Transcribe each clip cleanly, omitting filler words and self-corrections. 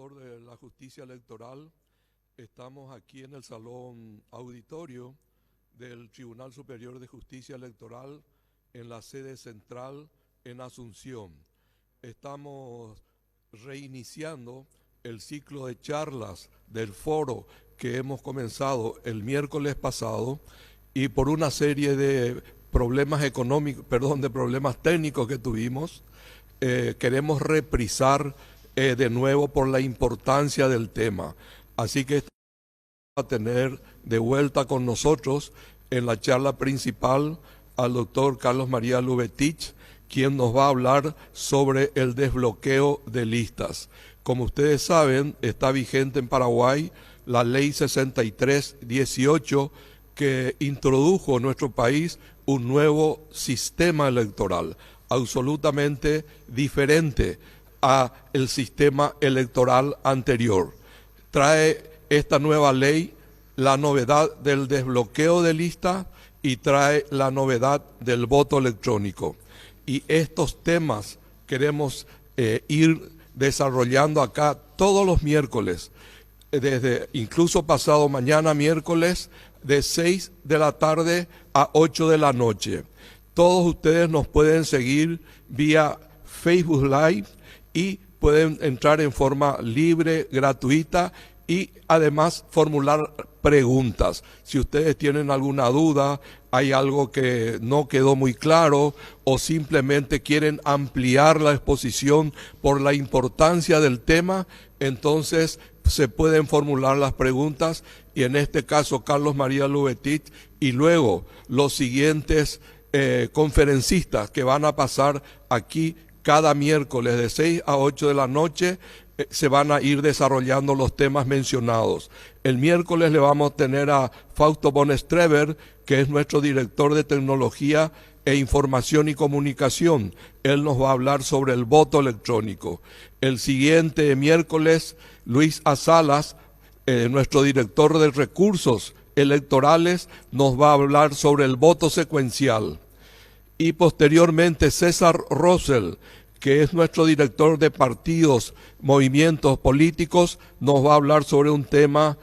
Director de la Justicia Electoral. Estamos aquí en el Salón Auditorio del Tribunal Superior de Justicia Electoral en la sede central en Asunción. Estamos reiniciando el ciclo de charlas del foro que hemos comenzado el miércoles pasado y por una serie de problemas económicos, de problemas técnicos que tuvimos, queremos reprisar de nuevo por la importancia del tema. Así que vamos a tener de vuelta con nosotros en la charla principal al doctor Carlos María Lubetich, quien nos va a hablar sobre el desbloqueo de listas. Como ustedes saben, está vigente en Paraguay la ley 6318 que introdujo en nuestro país un nuevo sistema electoral, absolutamente diferente a el sistema electoral anterior. Trae esta nueva ley la novedad del desbloqueo de listas y trae la novedad del voto electrónico. Y estos temas queremos ir desarrollando acá todos los miércoles, desde incluso pasado mañana miércoles, de 6 de la tarde a 8 de la noche. Todos ustedes nos pueden seguir vía Facebook Live y pueden entrar en forma libre, gratuita y además formular preguntas. Si ustedes tienen alguna duda, hay algo que no quedó muy claro o simplemente quieren ampliar la exposición por la importancia del tema, entonces se pueden formular las preguntas y en este caso Carlos María Lubetich y luego los siguientes conferencistas que van a pasar aquí cada miércoles de 6 a 8 de la noche se van a ir desarrollando los temas mencionados. El miércoles le vamos a tener a Fausto Bonestreber, que es nuestro director de tecnología e información y comunicación. Él nos va a hablar sobre el voto electrónico. El siguiente miércoles, Luis Asalas, nuestro director de recursos electorales, nos va a hablar sobre el voto secuencial. Y posteriormente César Rosell, que es nuestro director de partidos, movimientos políticos, nos va a hablar sobre un tema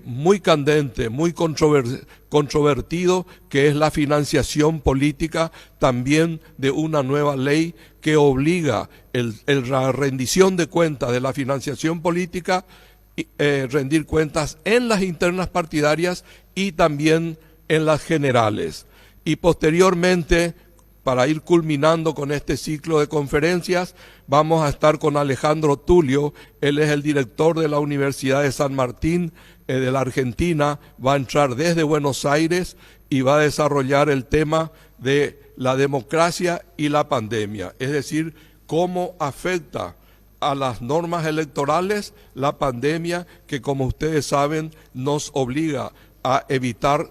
muy candente, muy controvertido, que es la financiación política, también de una nueva ley que obliga la rendición de cuentas de la financiación política, rendir cuentas en las internas partidarias y también en las generales. Y posteriormente, para ir culminando con este ciclo de conferencias, vamos a estar con Alejandro Tulio. Él es el director de la Universidad de San Martín de la Argentina, va a entrar desde Buenos Aires y va a desarrollar el tema de la democracia y la pandemia, es decir, cómo afecta a las normas electorales la pandemia, que como ustedes saben nos obliga a evitar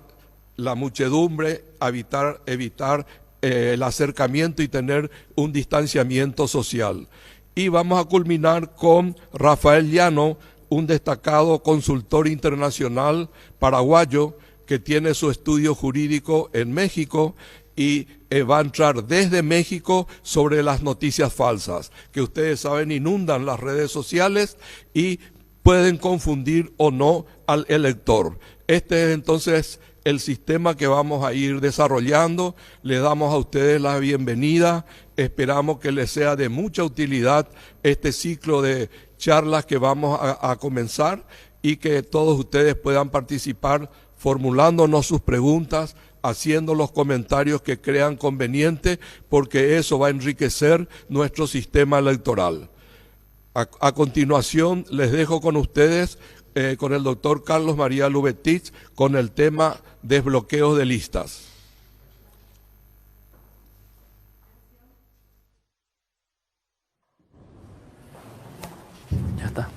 la muchedumbre, evitar el acercamiento y tener un distanciamiento social. Y vamos a culminar con Rafael Llano, un destacado consultor internacional paraguayo que tiene su estudio jurídico en México y va a entrar desde México sobre las noticias falsas, que ustedes saben inundan las redes sociales y pueden confundir o no al elector. Este es entonces el sistema que vamos a ir desarrollando. Le damos a ustedes la bienvenida, esperamos que les sea de mucha utilidad este ciclo de charlas que vamos a comenzar y que todos ustedes puedan participar formulándonos sus preguntas, haciendo los comentarios que crean conveniente, porque eso va a enriquecer nuestro sistema electoral. A continuación les dejo con ustedes con el doctor Carlos María Lubetich con el tema desbloqueos de listas. Ya está.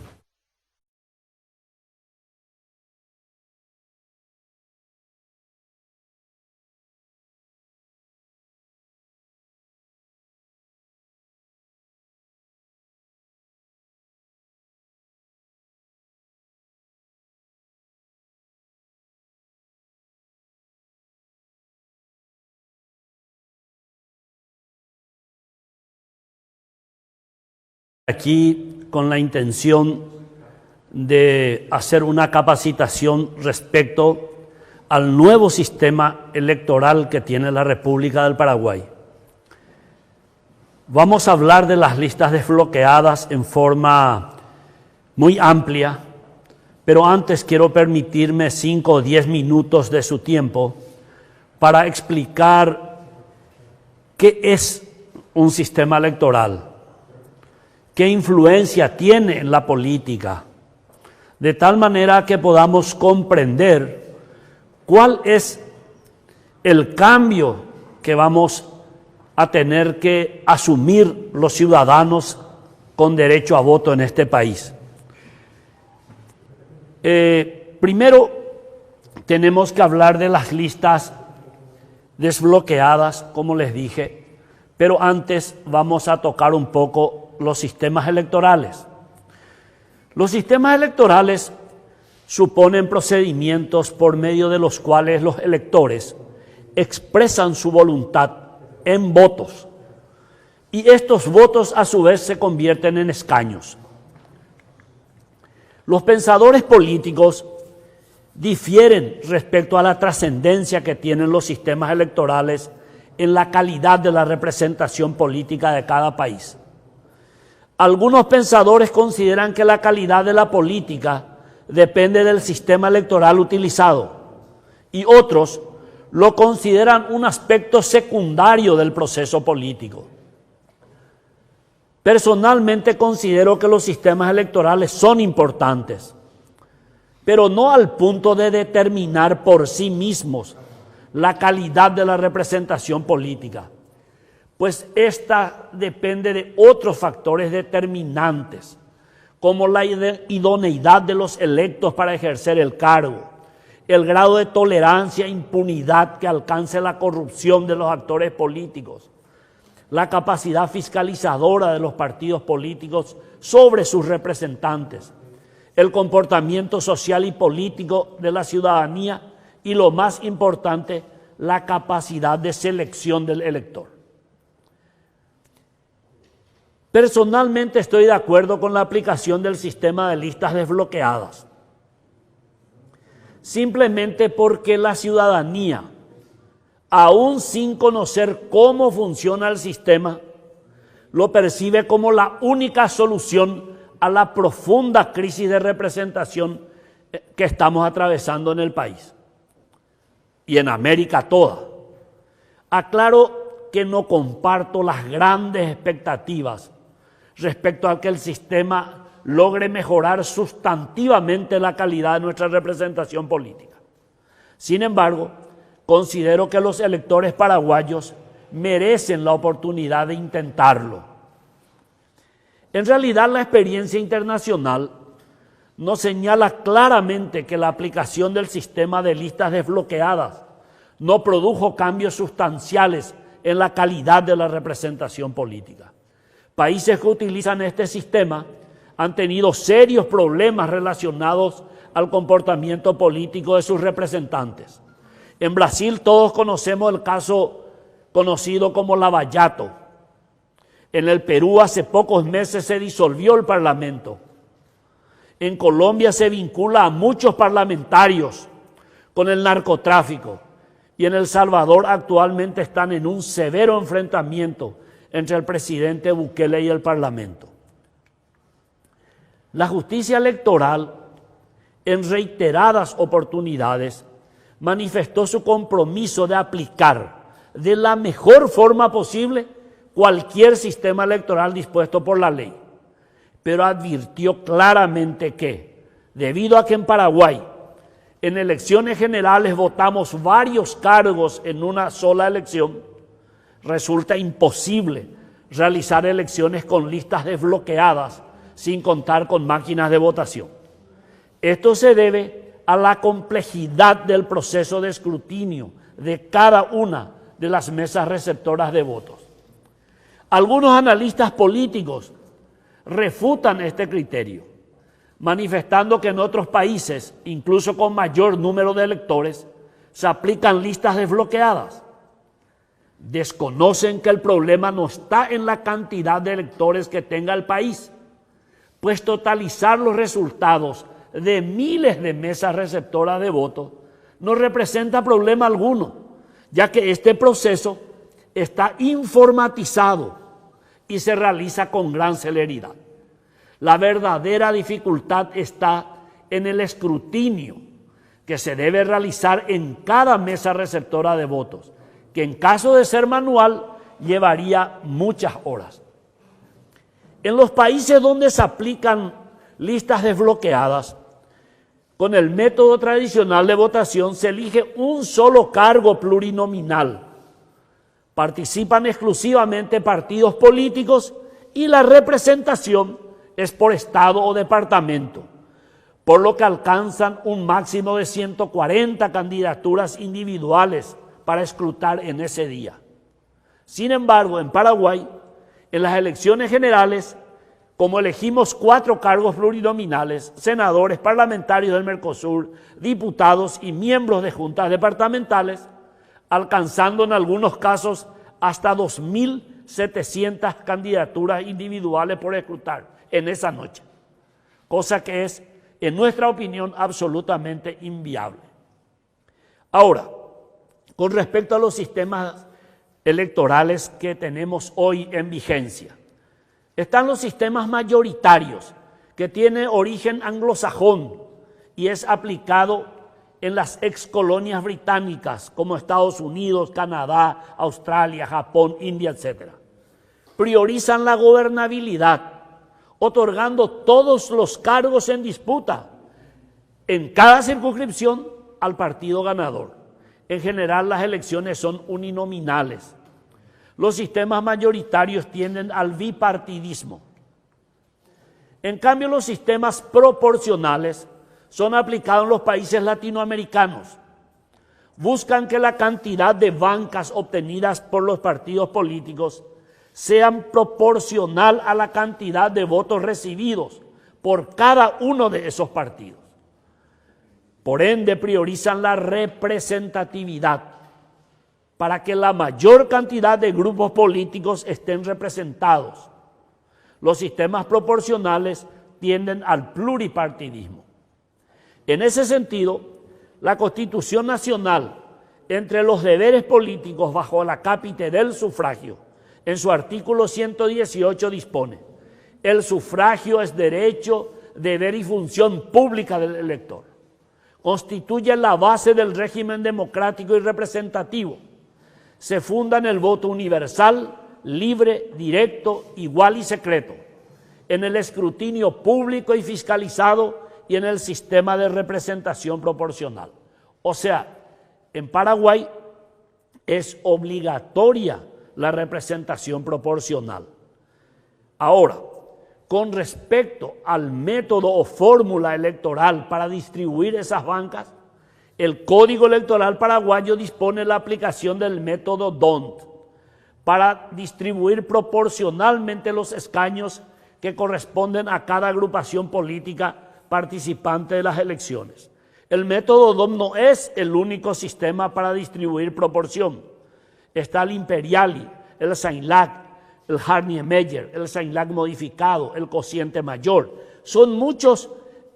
Aquí con la intención de hacer una capacitación respecto al nuevo sistema electoral que tiene la República del Paraguay. Vamos a hablar de las listas desbloqueadas en forma muy amplia, pero antes quiero permitirme 5 o 10 minutos de su tiempo para explicar qué es un sistema electoral, qué influencia tiene en la política, de tal manera que podamos comprender cuál es el cambio que vamos a tener que asumir los ciudadanos con derecho a voto en este país. Primero, tenemos que hablar de las listas desbloqueadas, como les dije, pero antes vamos a tocar un poco los sistemas electorales. Los sistemas electorales suponen procedimientos por medio de los cuales los electores expresan su voluntad en votos, y estos votos a su vez se convierten en escaños. Los pensadores políticos difieren respecto a la trascendencia que tienen los sistemas electorales en la calidad de la representación política de cada país. Algunos pensadores consideran que la calidad de la política depende del sistema electoral utilizado, y otros lo consideran un aspecto secundario del proceso político. Personalmente considero que los sistemas electorales son importantes, pero no al punto de determinar por sí mismos la calidad de la representación política, pues esta depende de otros factores determinantes, como la idoneidad de los electos para ejercer el cargo, el grado de tolerancia e impunidad que alcance la corrupción de los actores políticos, la capacidad fiscalizadora de los partidos políticos sobre sus representantes, el comportamiento social y político de la ciudadanía y, lo más importante, la capacidad de selección del elector. Personalmente estoy de acuerdo con la aplicación del sistema de listas desbloqueadas, simplemente porque la ciudadanía, aún sin conocer cómo funciona el sistema, lo percibe como la única solución a la profunda crisis de representación que estamos atravesando en el país y en América toda. Aclaro que no comparto las grandes expectativas respecto a que el sistema logre mejorar sustantivamente la calidad de nuestra representación política. Sin embargo, considero que los electores paraguayos merecen la oportunidad de intentarlo. En realidad, la experiencia internacional nos señala claramente que la aplicación del sistema de listas desbloqueadas no produjo cambios sustanciales en la calidad de la representación política. Países que utilizan este sistema han tenido serios problemas relacionados al comportamiento político de sus representantes. En Brasil todos conocemos el caso conocido como Lava Jato. En el Perú hace pocos meses se disolvió el Parlamento. En Colombia se vincula a muchos parlamentarios con el narcotráfico, y en El Salvador actualmente están en un severo enfrentamiento entre el presidente Bukele y el Parlamento. La justicia electoral, en reiteradas oportunidades, manifestó su compromiso de aplicar de la mejor forma posible cualquier sistema electoral dispuesto por la ley, pero advirtió claramente que, debido a que en Paraguay en elecciones generales votamos varios cargos en una sola elección, resulta imposible realizar elecciones con listas desbloqueadas sin contar con máquinas de votación. Esto se debe a la complejidad del proceso de escrutinio de cada una de las mesas receptoras de votos. Algunos analistas políticos refutan este criterio, manifestando que en otros países, incluso con mayor número de electores, se aplican listas desbloqueadas. Desconocen que el problema no está en la cantidad de electores que tenga el país, pues totalizar los resultados de miles de mesas receptoras de votos no representa problema alguno, ya que este proceso está informatizado y se realiza con gran celeridad. La verdadera dificultad está en el escrutinio que se debe realizar en cada mesa receptora de votos, que en caso de ser manual llevaría muchas horas. En los países donde se aplican listas desbloqueadas, con el método tradicional de votación se elige un solo cargo plurinominal. Participan exclusivamente partidos políticos y la representación es por estado o departamento, por lo que alcanzan un máximo de 140 candidaturas individuales para escrutar en ese día. Sin embargo, en Paraguay, en las elecciones generales, como elegimos 4 cargos plurinominales, senadores, parlamentarios del Mercosur, diputados y miembros de juntas departamentales, alcanzando en algunos casos hasta 2.700 candidaturas individuales por escrutar en esa noche, cosa que es, en nuestra opinión, absolutamente inviable. Ahora, con respecto a los sistemas electorales que tenemos hoy en vigencia, están los sistemas mayoritarios, que tiene origen anglosajón y es aplicado en las excolonias británicas como Estados Unidos, Canadá, Australia, Japón, India, etc. Priorizan la gobernabilidad, otorgando todos los cargos en disputa en cada circunscripción al partido ganador. En general, las elecciones son uninominales. Los sistemas mayoritarios tienden al bipartidismo. En cambio, los sistemas proporcionales son aplicados en los países latinoamericanos. Buscan que la cantidad de bancas obtenidas por los partidos políticos sean proporcional a la cantidad de votos recibidos por cada uno de esos partidos. Por ende, priorizan la representatividad para que la mayor cantidad de grupos políticos estén representados. Los sistemas proporcionales tienden al pluripartidismo. En ese sentido, la Constitución Nacional, entre los deberes políticos bajo la cápite del sufragio, en su artículo 118 dispone: el sufragio es derecho, deber y función pública del elector. Constituye la base del régimen democrático y representativo. Se funda en el voto universal, libre, directo, igual y secreto, en el escrutinio público y fiscalizado y en el sistema de representación proporcional. O sea, en Paraguay es obligatoria la representación proporcional. Ahora, con respecto al método o fórmula electoral para distribuir esas bancas, el Código Electoral paraguayo dispone la aplicación del método DONT para distribuir proporcionalmente los escaños que corresponden a cada agrupación política participante de las elecciones. El método DONT no es el único sistema para distribuir proporción. Está el Imperiali, el Sainlac, el Harnie-Meyer, el Sainlac modificado, el cociente mayor. Son muchos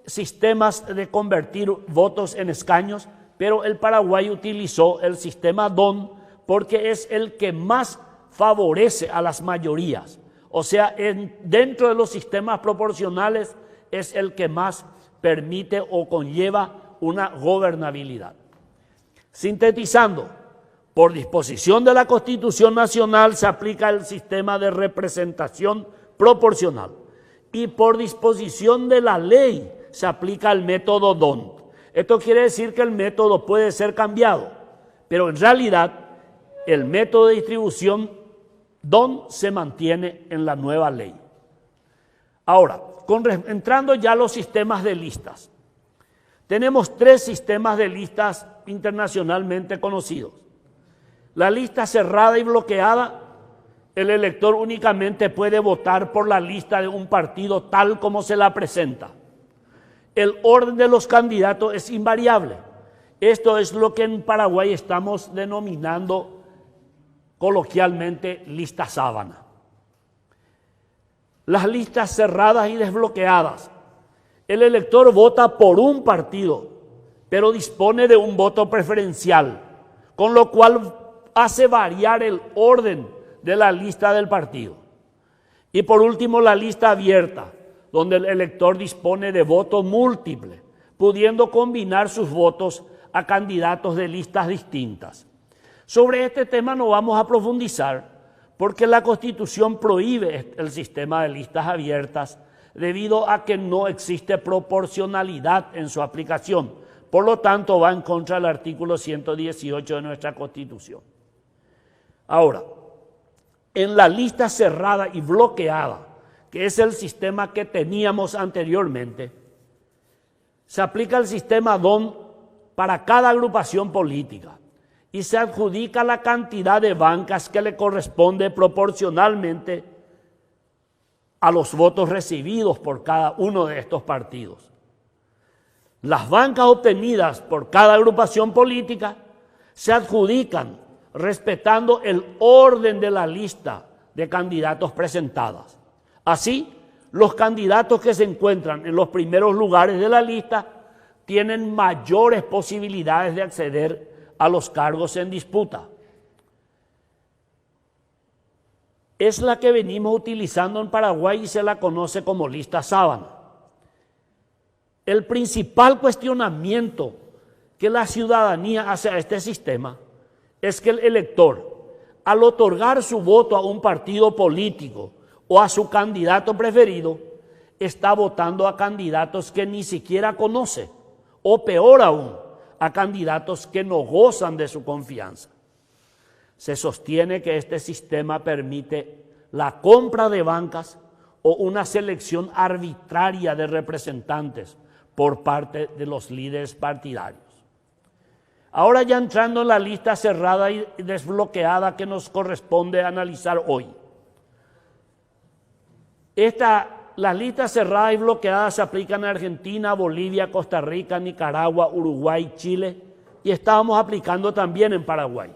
sistemas de convertir votos en escaños, pero el Paraguay utilizó el sistema DONT porque es el que más favorece a las mayorías. O sea, dentro de los sistemas proporcionales es el que más permite o conlleva una gobernabilidad. Sintetizando, por disposición de la Constitución Nacional se aplica el sistema de representación proporcional y por disposición de la ley se aplica el método DONT. Esto quiere decir que el método puede ser cambiado, pero en realidad el método de distribución DONT se mantiene en la nueva ley. Ahora, entrando ya a los sistemas de listas. Tenemos 3 sistemas de listas internacionalmente conocidos. La lista cerrada y bloqueada, el elector únicamente puede votar por la lista de un partido tal como se la presenta. El orden de los candidatos es invariable. Esto es lo que en Paraguay estamos denominando coloquialmente lista sábana. las listas cerradas y desbloqueadas, el elector vota por un partido, pero dispone de un voto preferencial, con lo cual hace variar el orden de la lista del partido. Y por último, la lista abierta, donde el elector dispone de voto múltiple, pudiendo combinar sus votos a candidatos de listas distintas. Sobre este tema no vamos a profundizar, porque la Constitución prohíbe el sistema de listas abiertas debido a que no existe proporcionalidad en su aplicación. Por lo tanto, va en contra del artículo 118 de nuestra Constitución. Ahora, en la lista cerrada y bloqueada, que es el sistema que teníamos anteriormente, se aplica el sistema DON para cada agrupación política y se adjudica la cantidad de bancas que le corresponde proporcionalmente a los votos recibidos por cada uno de estos partidos. Las bancas obtenidas por cada agrupación política se adjudican respetando el orden de la lista de candidatos presentadas. Así, los candidatos que se encuentran en los primeros lugares de la lista tienen mayores posibilidades de acceder a los cargos en disputa. Es la que venimos utilizando en Paraguay y se la conoce como lista sábana. El principal cuestionamiento que la ciudadanía hace a este sistema es que el elector, al otorgar su voto a un partido político o a su candidato preferido, está votando a candidatos que ni siquiera conoce, o peor aún, a candidatos que no gozan de su confianza. Se sostiene que este sistema permite la compra de bancas o una selección arbitraria de representantes por parte de los líderes partidarios. Ahora ya entrando en la lista cerrada y desbloqueada que nos corresponde analizar hoy. Las listas cerradas y bloqueadas se aplican en Argentina, Bolivia, Costa Rica, Nicaragua, Uruguay, Chile y estábamos aplicando también en Paraguay.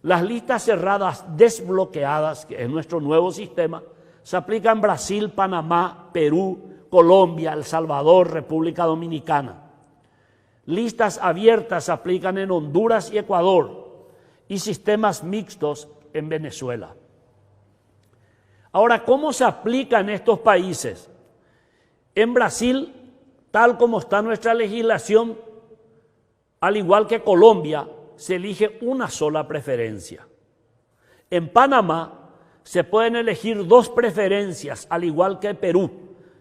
Las listas cerradas desbloqueadas, que es nuestro nuevo sistema, se aplican en Brasil, Panamá, Perú, Colombia, El Salvador, República Dominicana. Listas abiertas se aplican en Honduras y Ecuador y sistemas mixtos en Venezuela. Ahora, ¿cómo se aplica en estos países? En Brasil, tal como está nuestra legislación, al igual que Colombia, se elige una sola preferencia. En Panamá se pueden elegir dos preferencias, al igual que Perú.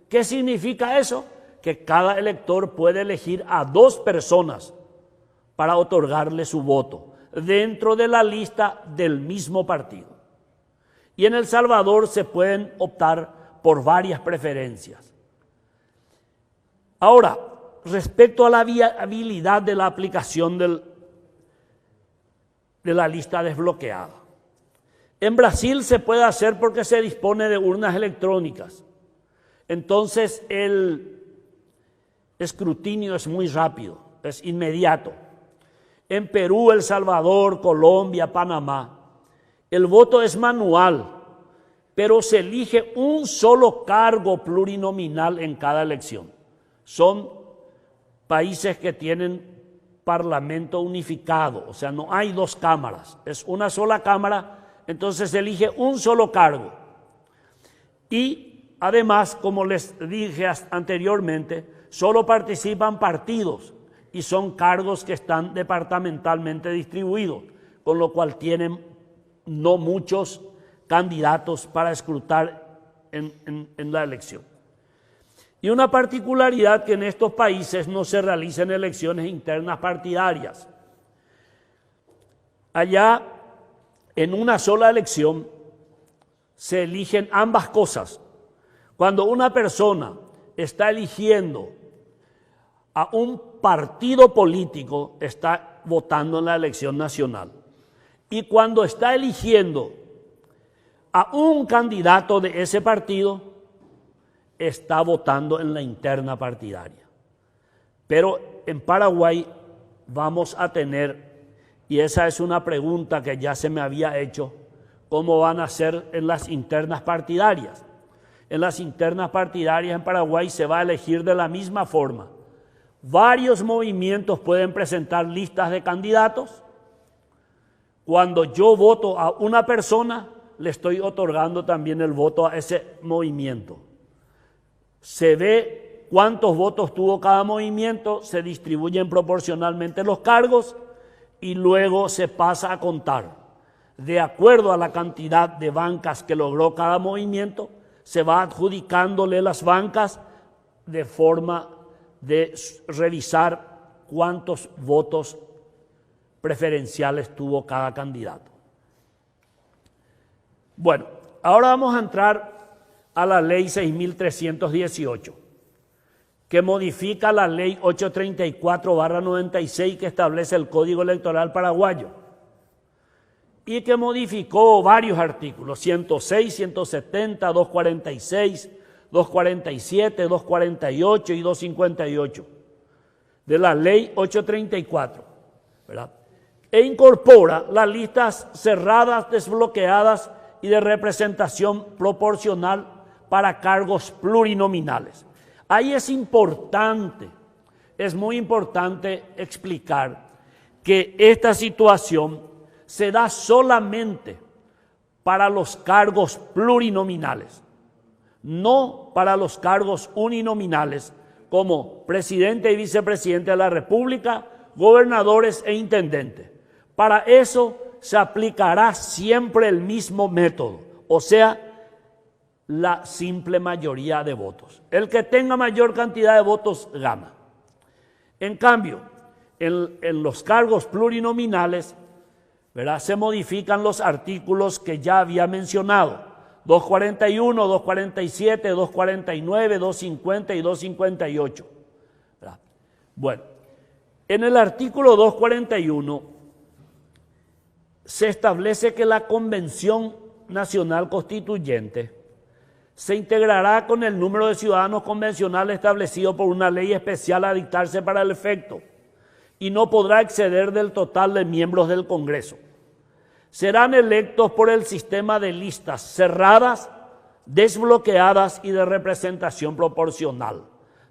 ¿Qué significa eso? Que cada elector puede elegir a dos personas para otorgarle su voto dentro de la lista del mismo partido. Y en El Salvador se pueden optar por varias preferencias. Ahora, respecto a la viabilidad de la aplicación de la lista desbloqueada. En Brasil se puede hacer porque se dispone de urnas electrónicas. Entonces el escrutinio es muy rápido, es inmediato. En Perú, El Salvador, Colombia, Panamá, el voto es manual, pero se elige un solo cargo plurinominal en cada elección. Son países que tienen parlamento unificado, o sea, no hay dos cámaras, es una sola cámara, entonces se elige un solo cargo. Y además, como les dije anteriormente, solo participan partidos y son cargos que están departamentalmente distribuidos, con lo cual tienen no muchos candidatos para escrutar en la elección. Y una particularidad que en estos países no se realizan elecciones internas partidarias. Allá, en una sola elección, se eligen ambas cosas. Cuando una persona está eligiendo a un partido político, está votando en la elección nacional. Y cuando está eligiendo a un candidato de ese partido, está votando en la interna partidaria. Pero en Paraguay vamos a tener, y esa es una pregunta que ya se me había hecho, ¿cómo van a ser en las internas partidarias? en las internas partidarias en Paraguay se va a elegir de la misma forma. Varios movimientos pueden presentar listas de candidatos. Cuando yo voto a una persona, le estoy otorgando también el voto a ese movimiento. Se ve cuántos votos tuvo cada movimiento, se distribuyen proporcionalmente los cargos y luego se pasa a contar. De acuerdo a la cantidad de bancas que logró cada movimiento, se va adjudicándole las bancas de forma de revisar cuántos votos preferenciales tuvo cada candidato. Bueno, ahora vamos a entrar a la ley 6.318, que modifica la ley 834/96 que establece el Código Electoral paraguayo y que modificó varios artículos, 106, 170, 246, 247, 248 y 258 de la ley 834, ¿verdad? E incorpora las listas cerradas, desbloqueadas y de representación proporcional para cargos plurinominales. Ahí es muy importante explicar que esta situación se da solamente para los cargos plurinominales, no para los cargos uninominales como presidente y vicepresidente de la República, gobernadores e intendentes. Para eso se aplicará siempre el mismo método, o sea, la simple mayoría de votos. El que tenga mayor cantidad de votos gana. En cambio, en los cargos plurinominales, ¿verdad?, se modifican los artículos que ya había mencionado: 241, 247, 249, 250 y 258. ¿Verdad? Bueno, en el artículo 241 se establece que la Convención Nacional Constituyente se integrará con el número de ciudadanos convencionales establecido por una ley especial a dictarse para el efecto y no podrá exceder del total de miembros del Congreso. Serán electos por el sistema de listas cerradas, desbloqueadas y de representación proporcional,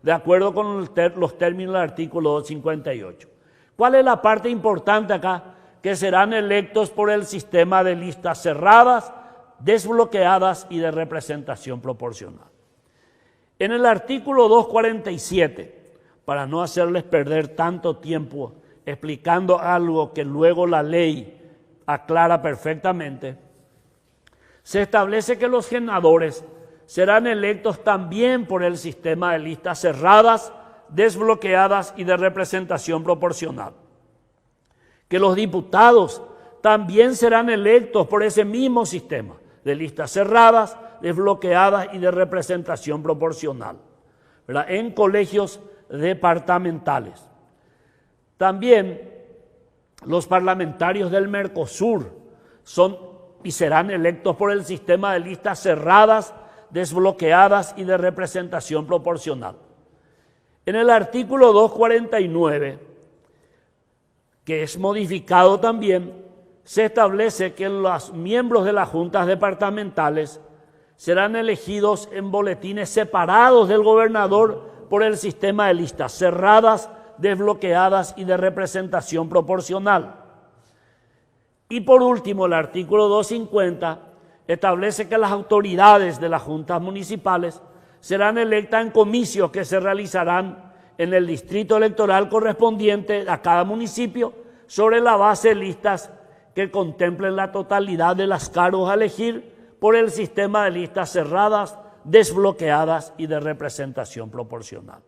de acuerdo con los términos del artículo 258. ¿Cuál es la parte importante acá? Que serán electos por el sistema de listas cerradas, desbloqueadas y de representación proporcional. En el artículo 247, para no hacerles perder tanto tiempo explicando algo que luego la ley aclara perfectamente, se establece que los senadores serán electos también por el sistema de listas cerradas, desbloqueadas y de representación proporcional. Que los diputados también serán electos por ese mismo sistema de listas cerradas, desbloqueadas y de representación proporcional, ¿verdad?, en colegios departamentales. También los parlamentarios del Mercosur son y serán electos por el sistema de listas cerradas, desbloqueadas y de representación proporcional. En el artículo 249, que es modificado también, se establece que los miembros de las juntas departamentales serán elegidos en boletines separados del gobernador por el sistema de listas cerradas, desbloqueadas y de representación proporcional. Y por último, el artículo 250 establece que las autoridades de las juntas municipales serán electas en comicios que se realizarán en el distrito electoral correspondiente a cada municipio sobre la base de listas que contemplen la totalidad de las cargos a elegir por el sistema de listas cerradas, desbloqueadas y de representación proporcional.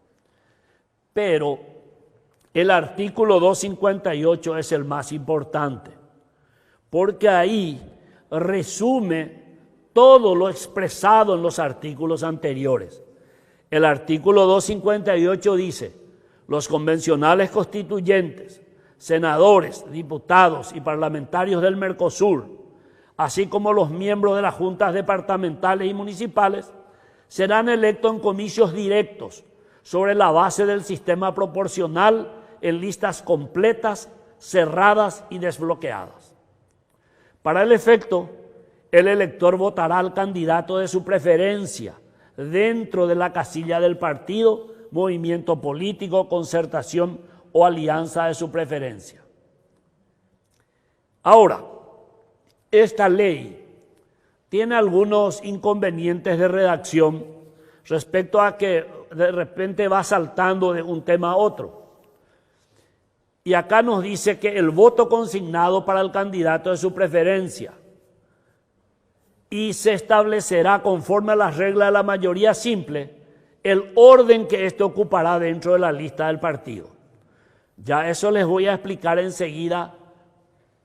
Pero el artículo 258 es el más importante, porque ahí resume todo lo expresado en los artículos anteriores. El artículo 258 dice: los convencionales constituyentes, senadores, diputados y parlamentarios del Mercosur, así como los miembros de las juntas departamentales y municipales, serán electos en comicios directos sobre la base del sistema proporcional en listas completas, cerradas y desbloqueadas. Para el efecto, el elector votará al candidato de su preferencia, dentro de la casilla del partido, movimiento político, concertación o alianza de su preferencia. Ahora, esta ley tiene algunos inconvenientes de redacción respecto a que de repente va saltando de un tema a otro. Y acá nos dice que el voto consignado para el candidato de su preferencia y se establecerá conforme a las reglas de la mayoría simple el orden que éste ocupará dentro de la lista del partido. Ya eso les voy a explicar enseguida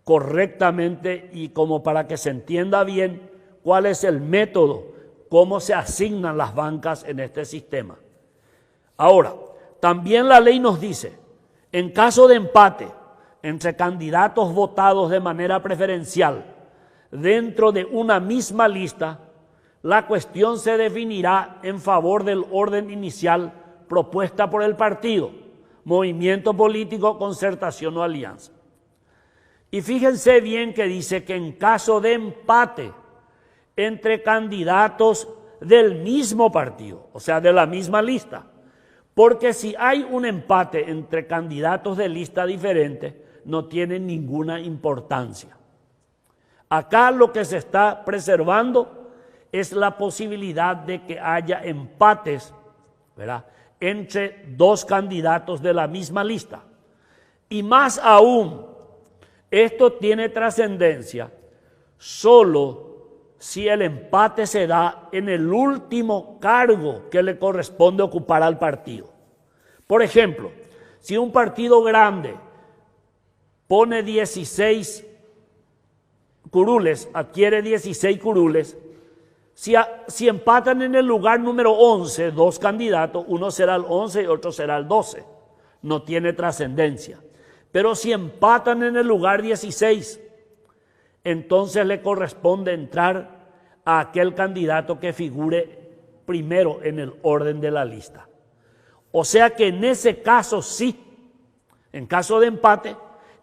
correctamente y como para que se entienda bien cuál es el método, cómo se asignan las bancas en este sistema. Ahora, también la ley nos dice, en caso de empate entre candidatos votados de manera preferencial dentro de una misma lista, la cuestión se definirá en favor del orden inicial propuesta por el partido, movimiento político, concertación o alianza. Y fíjense bien que dice que en caso de empate entre candidatos del mismo partido, o sea, de la misma lista, porque si hay un empate entre candidatos de lista diferente, no tiene ninguna importancia. Acá lo que se está preservando es la posibilidad de que haya empates, ¿verdad?, entre dos candidatos de la misma lista. Y más aún, esto tiene trascendencia solo si el empate se da en el último cargo que le corresponde ocupar al partido. Por ejemplo, si un partido grande pone 16 curules, adquiere 16 curules, si empatan en el lugar número 11 dos candidatos, uno será el 11 y otro será el 12, no tiene trascendencia. Pero si empatan en el lugar 16, entonces le corresponde entrar a aquel candidato que figure primero en el orden de la lista. O sea que en ese caso sí, en caso de empate,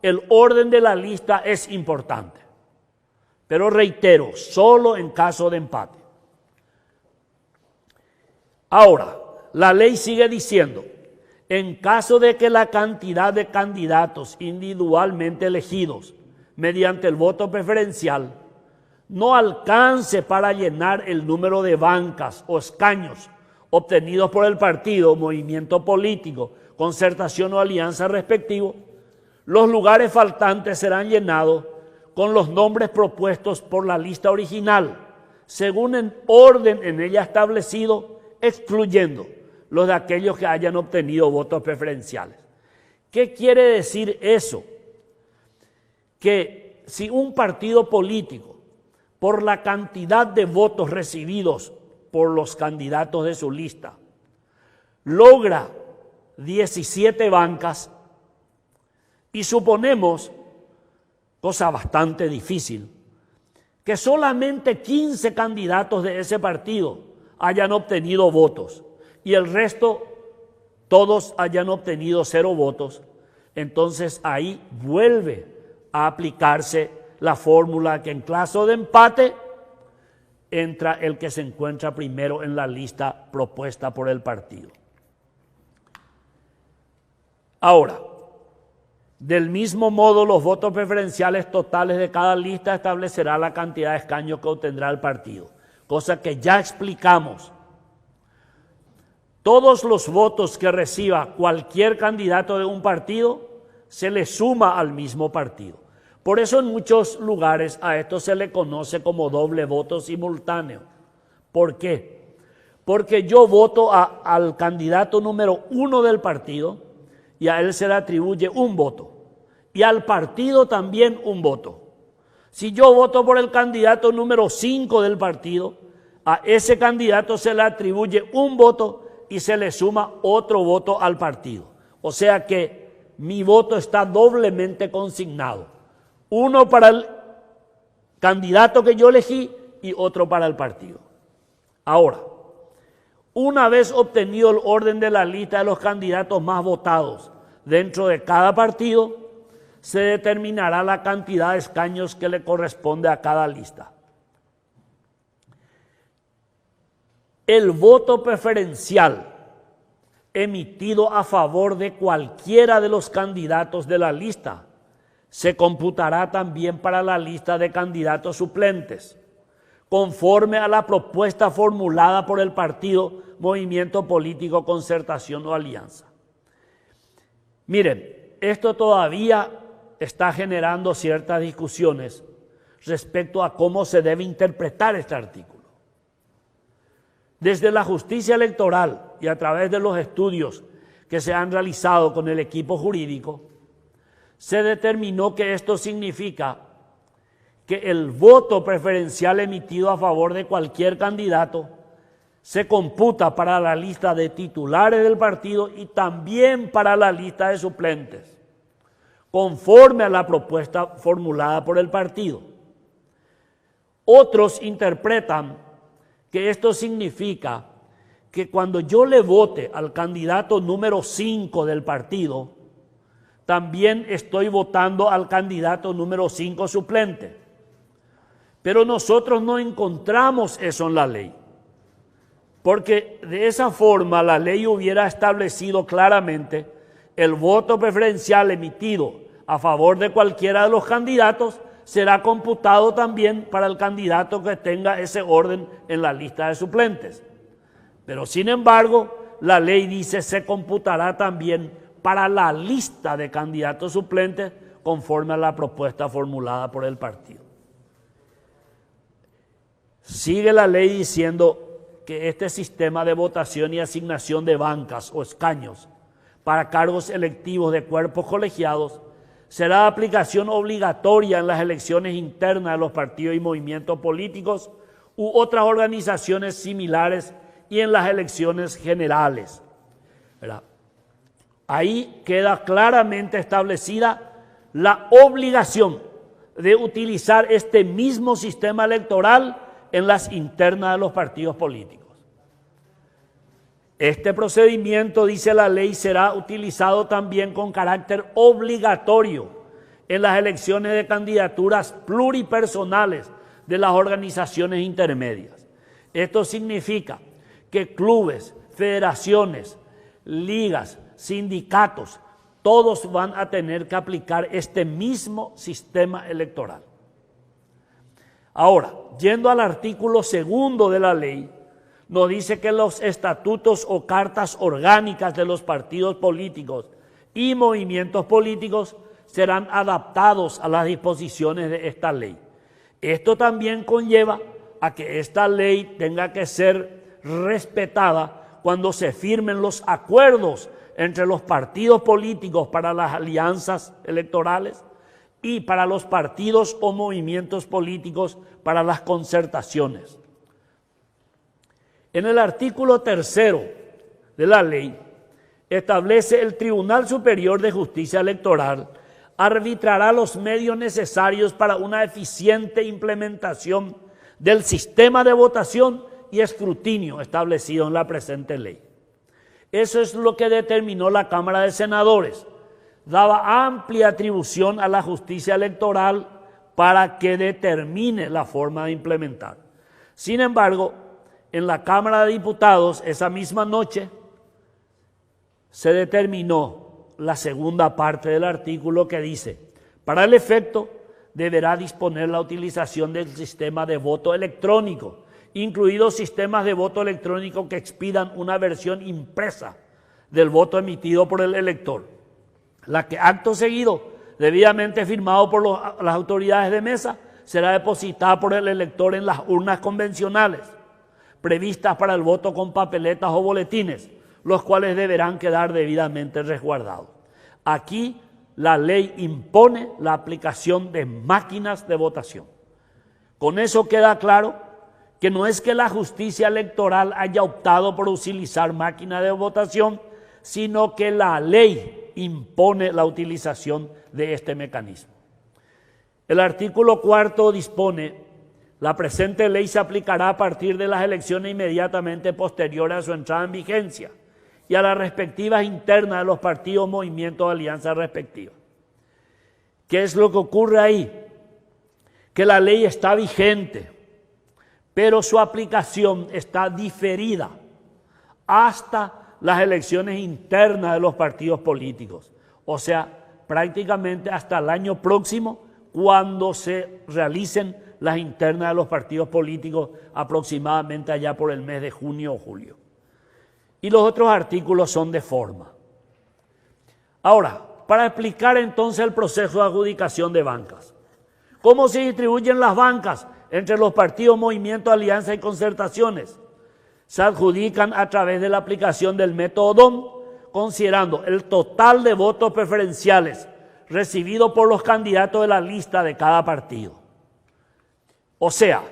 el orden de la lista es importante. Pero reitero, solo en caso de empate. Ahora, la ley sigue diciendo, en caso de que la cantidad de candidatos individualmente elegidos mediante el voto preferencial no alcance para llenar el número de bancas o escaños obtenidos por el partido, movimiento político, concertación o alianza respectivo, los lugares faltantes serán llenados con los nombres propuestos por la lista original, según el orden en ella establecido, excluyendo los de aquellos que hayan obtenido votos preferenciales. ¿Qué quiere decir eso? Que si un partido político, por la cantidad de votos recibidos por los candidatos de su lista, logra 17 bancas, y suponemos, cosa bastante difícil, que solamente 15 candidatos de ese partido hayan obtenido votos y el resto todos hayan obtenido 0 votos, entonces ahí vuelve a aplicarse la fórmula que en caso de empate entra el que se encuentra primero en la lista propuesta por el partido. Ahora, del mismo modo, los votos preferenciales totales de cada lista establecerá la cantidad de escaños que obtendrá el partido, cosa que ya explicamos. Todos los votos que reciba cualquier candidato de un partido se le suma al mismo partido. Por eso en muchos lugares a esto se le conoce como doble voto simultáneo. ¿Por qué? Porque yo voto al candidato número 1 del partido y a él se le atribuye un voto. Y al partido también un voto. Si yo voto por el candidato número 5 del partido, a ese candidato se le atribuye un voto y se le suma otro voto al partido. O sea que mi voto está doblemente consignado. Uno para el candidato que yo elegí y otro para el partido. Ahora, una vez obtenido el orden de la lista de los candidatos más votados dentro de cada partido, se determinará la cantidad de escaños que le corresponde a cada lista. el voto preferencial emitido a favor de cualquiera de los candidatos de la lista se computará también para la lista de candidatos suplentes, conforme a la propuesta formulada por el partido, movimiento político, concertación o alianza. Miren, esto todavía está generando ciertas discusiones respecto a cómo se debe interpretar este artículo. Desde la justicia electoral y a través de los estudios que se han realizado con el equipo jurídico, se determinó que esto significa que el voto preferencial emitido a favor de cualquier candidato se computa para la lista de titulares del partido y también para la lista de suplentes, conforme a la propuesta formulada por el partido. Otros interpretan que esto significa que cuando yo le vote al candidato número 5 del partido, también estoy votando al candidato número 5 suplente. Pero nosotros no encontramos eso en la ley, porque de esa forma la ley hubiera establecido claramente el voto preferencial emitido a favor de cualquiera de los candidatos será computado también para el candidato que tenga ese orden en la lista de suplentes. Pero sin embargo, la ley dice se computará también para la lista de candidatos suplentes conforme a la propuesta formulada por el partido. Sigue la ley diciendo que este sistema de votación y asignación de bancas o escaños para cargos electivos de cuerpos colegiados será de aplicación obligatoria en las elecciones internas de los partidos y movimientos políticos u otras organizaciones similares y en las elecciones generales. ¿Verdad? Ahí queda claramente establecida la obligación de utilizar este mismo sistema electoral en las internas de los partidos políticos. Este procedimiento, dice la ley, será utilizado también con carácter obligatorio en las elecciones de candidaturas pluripersonales de las organizaciones intermedias. Esto significa que clubes, federaciones, ligas, sindicatos, todos van a tener que aplicar este mismo sistema electoral. Ahora, yendo al artículo 2 de la ley, nos dice que los estatutos o cartas orgánicas de los partidos políticos y movimientos políticos serán adaptados a las disposiciones de esta ley. Esto también conlleva a que esta ley tenga que ser respetada cuando se firmen los acuerdos entre los partidos políticos para las alianzas electorales y para los partidos o movimientos políticos para las concertaciones. En el artículo 3 de la ley establece el Tribunal Superior de Justicia Electoral arbitrará los medios necesarios para una eficiente implementación del sistema de votación y escrutinio establecido en la presente ley. Eso es lo que determinó la Cámara de Senadores. Daba amplia atribución a la justicia electoral para que determine la forma de implementar. Sin embargo, en la Cámara de Diputados, esa misma noche, se determinó la segunda parte del artículo que dice: para el efecto, deberá disponer la utilización del sistema de voto electrónico, incluidos sistemas de voto electrónico que expidan una versión impresa del voto emitido por el elector, la que acto seguido, debidamente firmado por las autoridades de mesa, será depositada por el elector en las urnas convencionales previstas para el voto con papeletas o boletines, los cuales deberán quedar debidamente resguardados. Aquí la ley impone la aplicación de máquinas de votación. Con eso queda claro que no es que la justicia electoral haya optado por utilizar máquinas de votación, sino que la ley impone la utilización de este mecanismo. El artículo 4 dispone: la presente ley se aplicará a partir de las elecciones inmediatamente posteriores a su entrada en vigencia y a las respectivas internas de los partidos, movimientos o alianzas respectivas. ¿Qué es lo que ocurre ahí? Que la ley está vigente, pero su aplicación está diferida hasta las elecciones internas de los partidos políticos. O sea, prácticamente hasta el año próximo, cuando se realicen las internas de los partidos políticos, aproximadamente allá por el mes de junio o julio. Y los otros artículos son de forma. Ahora, para explicar entonces el proceso de adjudicación de bancas. ¿Cómo se distribuyen las bancas entre los partidos, movimientos, alianzas y concertaciones? Se adjudican a través de la aplicación del método DOM, considerando el total de votos preferenciales recibidos por los candidatos de la lista de cada partido. O sea,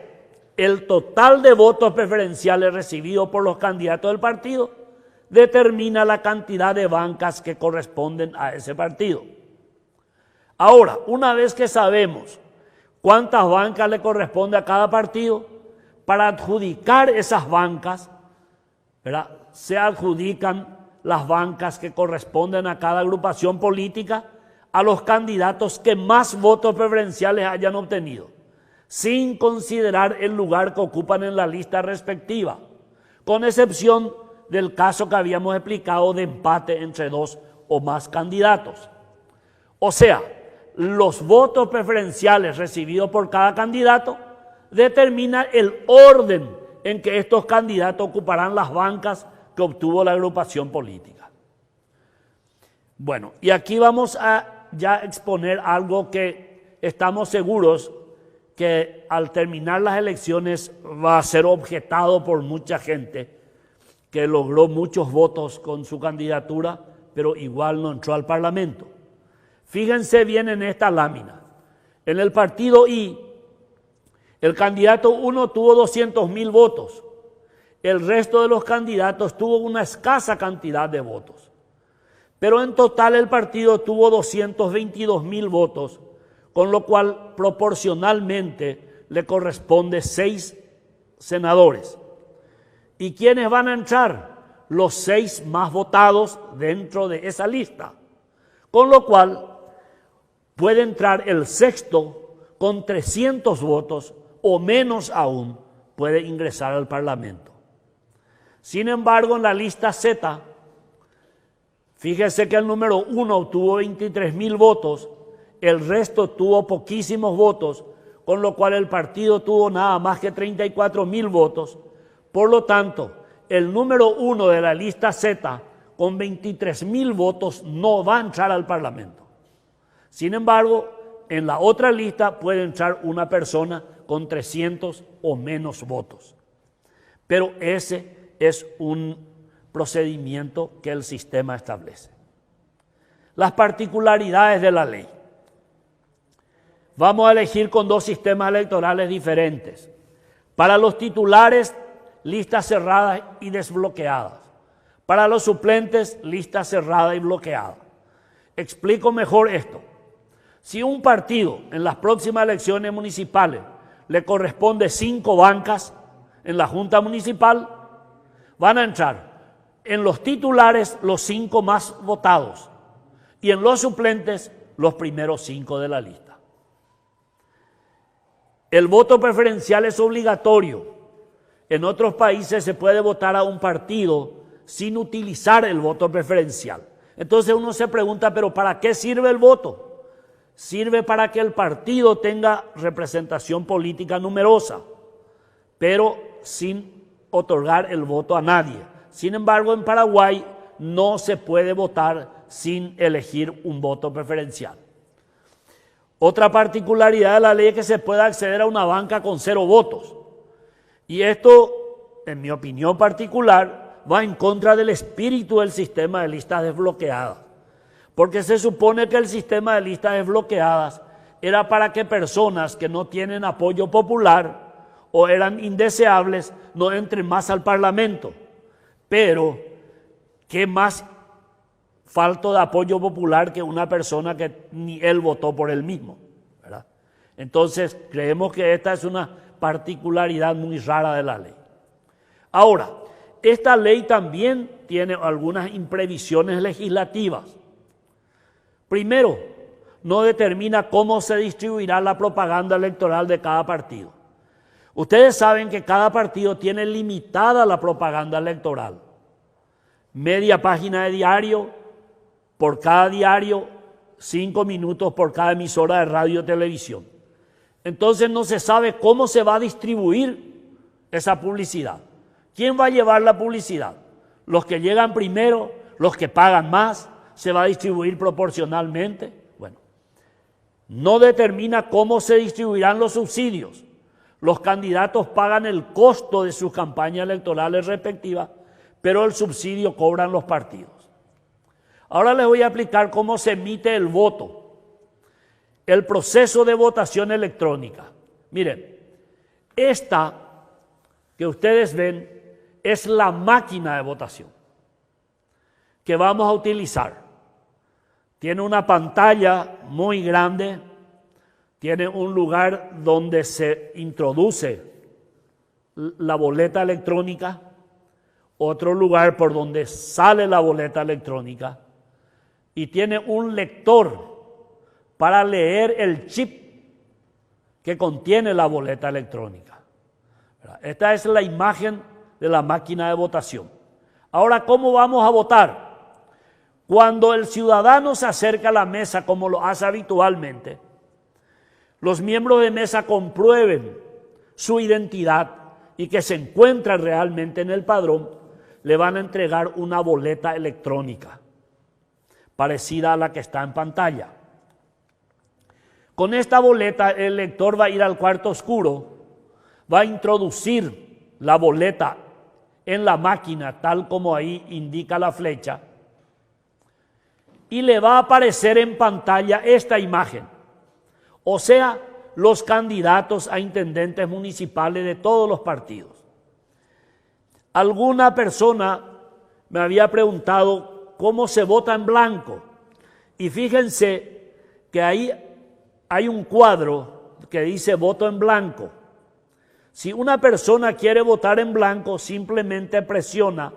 el total de votos preferenciales recibidos por los candidatos del partido determina la cantidad de bancas que corresponden a ese partido. Ahora, una vez que sabemos cuántas bancas le corresponde a cada partido, para adjudicar esas bancas, ¿verdad?, se adjudican las bancas que corresponden a cada agrupación política a los candidatos que más votos preferenciales hayan obtenido, sin considerar el lugar que ocupan en la lista respectiva, con excepción del caso que habíamos explicado de empate entre dos o más candidatos. O sea, los votos preferenciales recibidos por cada candidato determinan el orden en que estos candidatos ocuparán las bancas que obtuvo la agrupación política. Bueno, y aquí vamos a ya exponer algo que estamos seguros que al terminar las elecciones va a ser objetado por mucha gente que logró muchos votos con su candidatura, pero igual no entró al Parlamento. Fíjense bien en esta lámina. En el partido I, el candidato 1 tuvo 200,000 votos. El resto de los candidatos tuvo una escasa cantidad de votos. Pero en total el partido tuvo 222,000 votos, con lo cual proporcionalmente le corresponde 6 senadores. ¿Y quiénes van a entrar? Los 6 más votados dentro de esa lista. Con lo cual puede entrar el sexto con 300 votos o menos aún puede ingresar al Parlamento. Sin embargo, en la lista Z, fíjese que el número 1 obtuvo 23,000 votos, el resto tuvo poquísimos votos, con lo cual el partido tuvo nada más que 34,000 votos. Por lo tanto, el número 1 de la lista Z, con 23,000 votos, no va a entrar al Parlamento. Sin embargo, en la otra lista puede entrar una persona con 300 o menos votos. Pero ese es un procedimiento que el sistema establece. Las particularidades de la ley. Vamos a elegir con 2 sistemas electorales diferentes. Para los titulares, listas cerradas y desbloqueadas. Para los suplentes, lista cerrada y bloqueada. Explico mejor esto. Si un partido en las próximas elecciones municipales le corresponde 5 bancas en la Junta Municipal, van a entrar en los titulares los 5 más votados y en los suplentes los primeros 5 de la lista. El voto preferencial es obligatorio. En otros países se puede votar a un partido sin utilizar el voto preferencial. Entonces uno se pregunta, ¿pero para qué sirve el voto? Sirve para que el partido tenga representación política numerosa, pero sin otorgar el voto a nadie. Sin embargo, en Paraguay no se puede votar sin elegir un voto preferencial. Otra particularidad de la ley es que se puede acceder a una banca con 0 votos. Y esto, en mi opinión particular, va en contra del espíritu del sistema de listas desbloqueadas. Porque se supone que el sistema de listas desbloqueadas era para que personas que no tienen apoyo popular o eran indeseables no entren más al Parlamento. Pero, ¿qué más falto de apoyo popular que una persona que ni él votó por él mismo? ¿Verdad? Entonces, creemos que esta es una particularidad muy rara de la ley. Ahora, esta ley también tiene algunas imprevisiones legislativas. Primero, no determina cómo se distribuirá la propaganda electoral de cada partido. Ustedes saben que cada partido tiene limitada la propaganda electoral. Media página de diario por cada diario, 5 minutos por cada emisora de radio o televisión. Entonces no se sabe cómo se va a distribuir esa publicidad. ¿Quién va a llevar la publicidad? ¿Los que llegan primero? ¿Los que pagan más? ¿Se va a distribuir proporcionalmente? Bueno, no determina cómo se distribuirán los subsidios. Los candidatos pagan el costo de sus campañas electorales respectivas, pero el subsidio cobran los partidos. Ahora les voy a explicar cómo se emite el voto, el proceso de votación electrónica. Miren, esta que ustedes ven es la máquina de votación que vamos a utilizar. Tiene una pantalla muy grande, tiene un lugar donde se introduce la boleta electrónica, otro lugar por donde sale la boleta electrónica y tiene un lector para leer el chip que contiene la boleta electrónica. Esta es la imagen de la máquina de votación. Ahora, ¿cómo vamos a votar? Cuando el ciudadano se acerca a la mesa, como lo hace habitualmente, los miembros de mesa comprueben su identidad y que se encuentra realmente en el padrón, le van a entregar una boleta electrónica, parecida a la que está en pantalla. Con esta boleta, el lector va a ir al cuarto oscuro, va a introducir la boleta en la máquina, tal como ahí indica la flecha, y le va a aparecer en pantalla esta imagen. O sea, los candidatos a intendentes municipales de todos los partidos. Alguna persona me había preguntado cómo se vota en blanco. Y fíjense que ahí hay un cuadro que dice voto en blanco. Si una persona quiere votar en blanco, simplemente presiona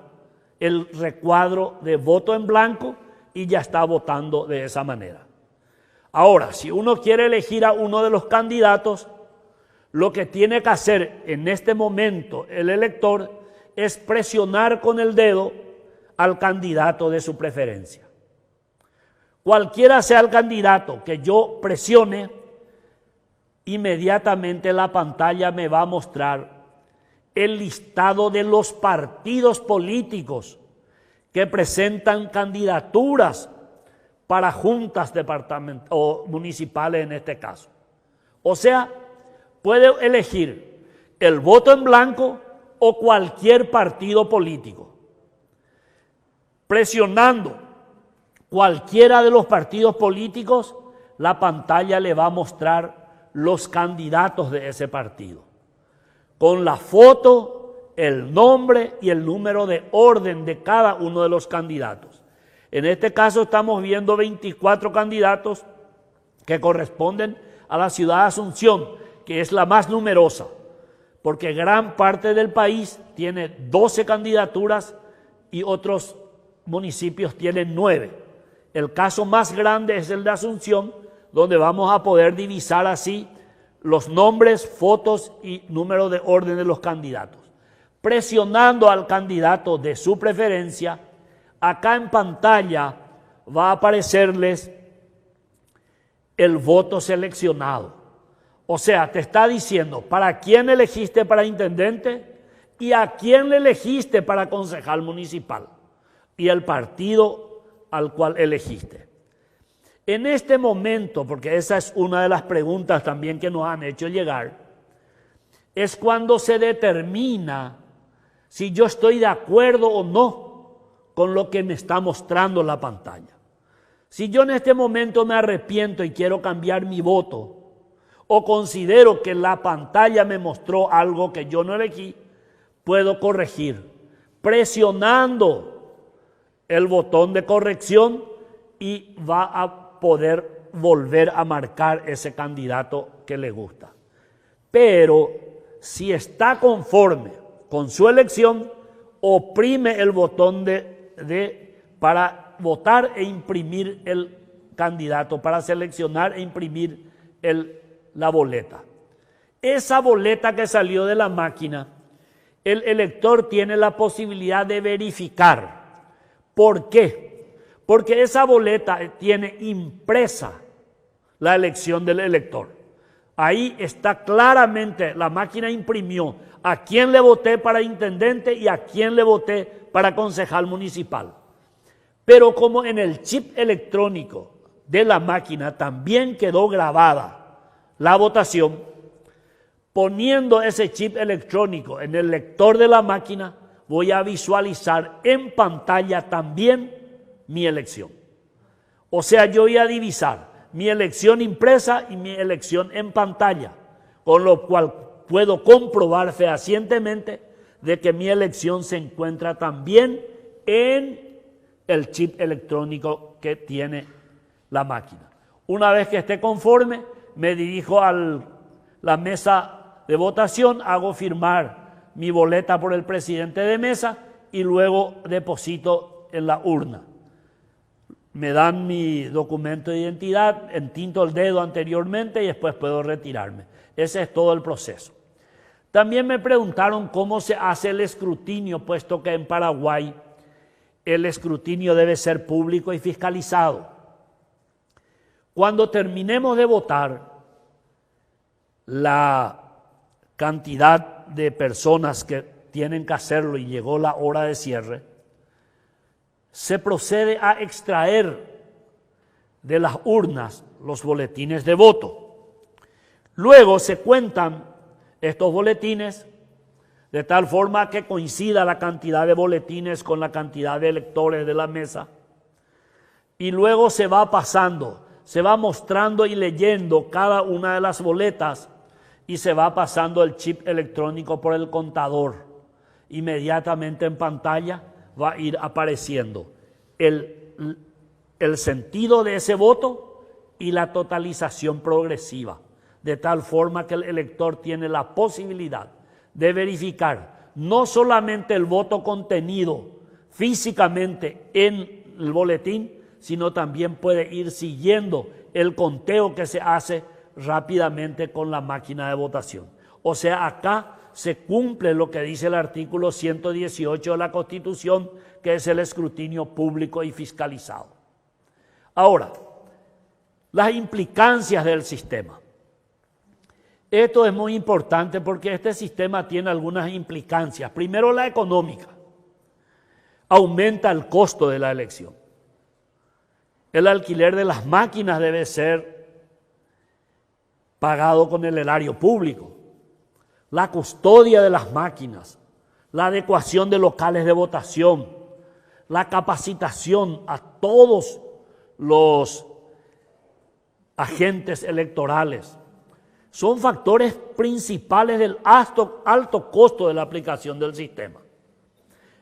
el recuadro de voto en blanco y ya está votando de esa manera. Ahora, si uno quiere elegir a uno de los candidatos, lo que tiene que hacer en este momento el elector es presionar con el dedo al candidato de su preferencia. Cualquiera sea el candidato que yo presione, inmediatamente la pantalla me va a mostrar el listado de los partidos políticos que presentan candidaturas para juntas departamentales o municipales en este caso. O sea, puede elegir el voto en blanco o cualquier partido político. Presionando cualquiera de los partidos políticos, la pantalla le va a mostrar los candidatos de ese partido, con la foto, el nombre y el número de orden de cada uno de los candidatos. En este caso estamos viendo 24 candidatos que corresponden a la ciudad de Asunción, que es la más numerosa, porque gran parte del país tiene 12 candidaturas y otros municipios tienen 9. El caso más grande es el de Asunción, donde vamos a poder divisar así los nombres, fotos y número de orden de los candidatos. Presionando al candidato de su preferencia, acá en pantalla va a aparecerles el voto seleccionado. O sea, te está diciendo para quién elegiste para intendente y a quién le elegiste para concejal municipal y el partido al cual elegiste. En este momento, porque esa es una de las preguntas también que nos han hecho llegar, es cuando se determina si yo estoy de acuerdo o no con lo que me está mostrando la pantalla. Si yo en este momento me arrepiento y quiero cambiar mi voto, o considero que la pantalla me mostró algo que yo no elegí, puedo corregir presionando el botón de corrección y va a poder volver a marcar ese candidato que le gusta. Pero si está conforme con su elección, oprime el botón para votar e imprimir el candidato, para seleccionar e imprimir la boleta. esa boleta que salió de la máquina, el elector tiene la posibilidad de verificar. ¿Por qué? Porque esa boleta tiene impresa la elección del elector. Ahí está claramente, la máquina imprimió a quién le voté para intendente y a quién le voté para concejal municipal. Pero como en el chip electrónico de la máquina también quedó grabada la votación, poniendo ese chip electrónico en el lector de la máquina, voy a visualizar en pantalla también mi elección. O sea, yo voy a divisar mi elección impresa y mi elección en pantalla, con lo cual puedo comprobar fehacientemente de que mi elección se encuentra también en el chip electrónico que tiene la máquina. Una vez que esté conforme, me dirijo a la mesa de votación, hago firmar mi boleta por el presidente de mesa y luego deposito en la urna. Me dan mi documento de identidad, entinto el dedo anteriormente y después puedo retirarme. Ese es todo el proceso. También me preguntaron cómo se hace el escrutinio, puesto que en Paraguay el escrutinio debe ser público y fiscalizado. Cuando terminemos de votar, la cantidad de personas que tienen que hacerlo y llegó la hora de cierre, se procede a extraer de las urnas los boletines de voto. Luego se cuentan estos boletines de tal forma que coincida la cantidad de boletines con la cantidad de electores de la mesa. Y luego se va pasando, se va mostrando y leyendo cada una de las boletas y se va pasando el chip electrónico por el contador. Inmediatamente en pantalla va a ir apareciendo el sentido de ese voto y la totalización progresiva, de tal forma que el elector tiene la posibilidad de verificar no solamente el voto contenido físicamente en el boletín, sino también puede ir siguiendo el conteo que se hace rápidamente con la máquina de votación. O sea, acá se cumple lo que dice el artículo 118 de la Constitución, que es el escrutinio público y fiscalizado. Ahora, las implicancias del sistema. Esto es muy importante porque este sistema tiene algunas implicancias. Primero, la económica. Aumenta el costo de la elección. El alquiler de las máquinas debe ser pagado con el erario público. La custodia de las máquinas, la adecuación de locales de votación, la capacitación a todos los agentes electorales, son factores principales del alto costo de la aplicación del sistema.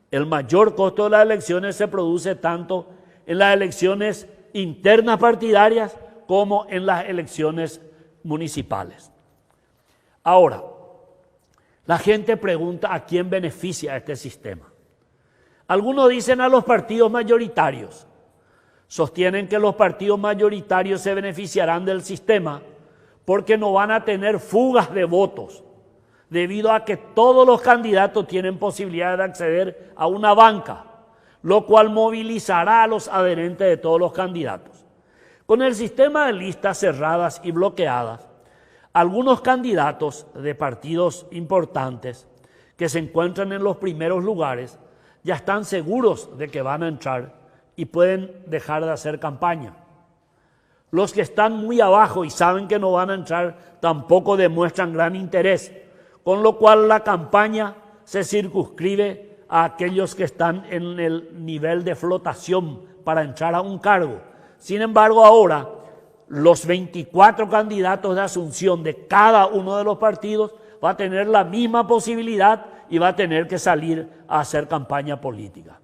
El mayor costo de las elecciones se produce tanto en las elecciones internas partidarias como en las elecciones municipales. Ahora, la gente pregunta a quién beneficia este sistema. Algunos dicen a los partidos mayoritarios. Sostienen que los partidos mayoritarios se beneficiarán del sistema porque no van a tener fugas de votos, debido a que todos los candidatos tienen posibilidad de acceder a una banca, lo cual movilizará a los adherentes de todos los candidatos. Con el sistema de listas cerradas y bloqueadas, algunos candidatos de partidos importantes que se encuentran en los primeros lugares ya están seguros de que van a entrar y pueden dejar de hacer campaña. Los que están muy abajo y saben que no van a entrar tampoco demuestran gran interés, con lo cual la campaña se circunscribe a aquellos que están en el nivel de flotación para entrar a un cargo. Sin embargo, ahora los 24 candidatos de asunción de cada uno de los partidos va a tener la misma posibilidad y va a tener que salir a hacer campaña política.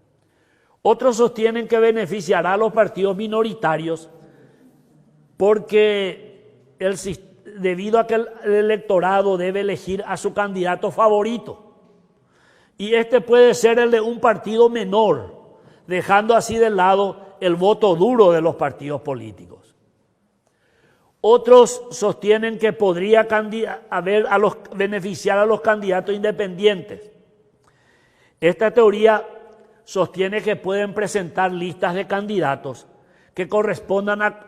Otros sostienen que beneficiará a los partidos minoritarios porque debido a que el electorado debe elegir a su candidato favorito. Y este puede ser el de un partido menor, dejando así de lado el voto duro de los partidos políticos. Otros sostienen que podría beneficiar a los candidatos independientes. Esta teoría sostiene que pueden presentar listas de candidatos que correspondan a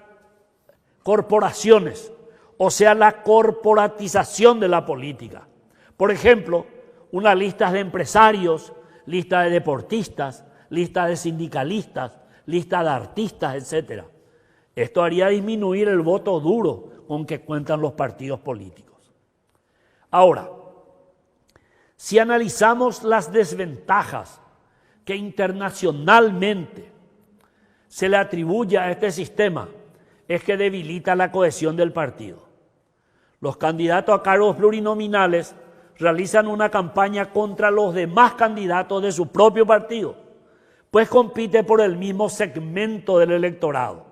corporaciones, o sea, la corporatización de la política. Por ejemplo, una lista de empresarios, lista de deportistas, lista de sindicalistas, lista de artistas, etc. Esto haría disminuir el voto duro con que cuentan los partidos políticos. Ahora, si analizamos las desventajas que internacionalmente se le atribuye a este sistema, es que debilita la cohesión del partido. Los candidatos a cargos plurinominales realizan una campaña contra los demás candidatos de su propio partido, pues compite por el mismo segmento del electorado,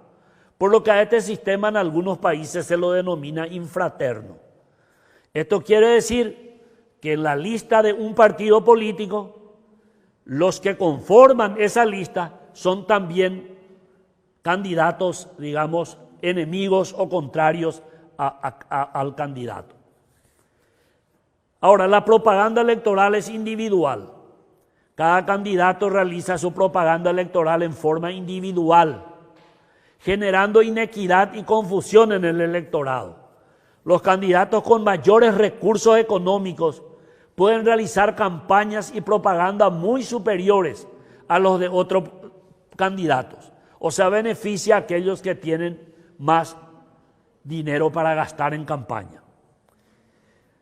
por lo que a este sistema en algunos países se lo denomina infraterno. Esto quiere decir que en la lista de un partido político, los que conforman esa lista son también candidatos, digamos, enemigos o contrarios al candidato. Ahora, la propaganda electoral es individual. Cada candidato realiza su propaganda electoral en forma individual, generando inequidad y confusión en el electorado. Los candidatos con mayores recursos económicos pueden realizar campañas y propaganda muy superiores a los de otros candidatos. O sea, beneficia a aquellos que tienen más dinero para gastar en campaña.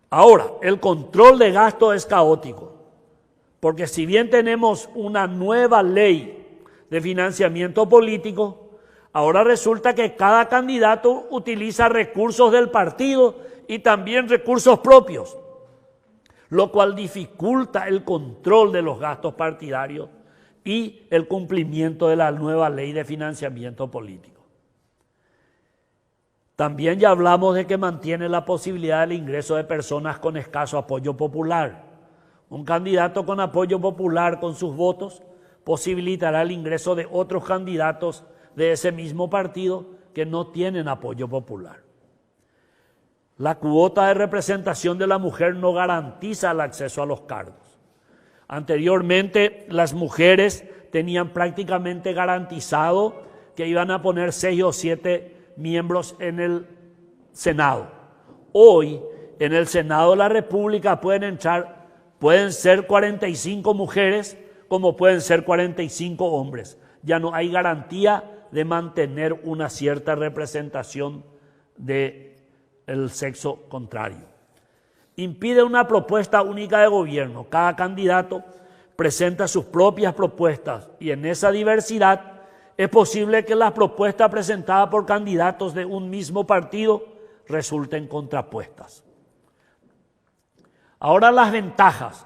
Ahora, el control de gasto es caótico, porque si bien tenemos una nueva ley de financiamiento político, ahora resulta que cada candidato utiliza recursos del partido y también recursos propios, lo cual dificulta el control de los gastos partidarios y el cumplimiento de la nueva ley de financiamiento político. También ya hablamos de que mantiene la posibilidad del ingreso de personas con escaso apoyo popular. Un candidato con apoyo popular con sus votos posibilitará el ingreso de otros candidatos de ese mismo partido que no tienen apoyo popular. La cuota de representación de la mujer no garantiza el acceso a los cargos. Anteriormente, las mujeres tenían prácticamente garantizado que iban a poner 6 o 7 miembros en el Senado. Hoy, en el Senado de la República pueden ser 45 mujeres como pueden ser 45 hombres. Ya no hay garantía de mantener una cierta representación del sexo contrario. Impide una propuesta única de gobierno. Cada candidato presenta sus propias propuestas y en esa diversidad es posible que las propuestas presentadas por candidatos de un mismo partido resulten contrapuestas. Ahora, las ventajas.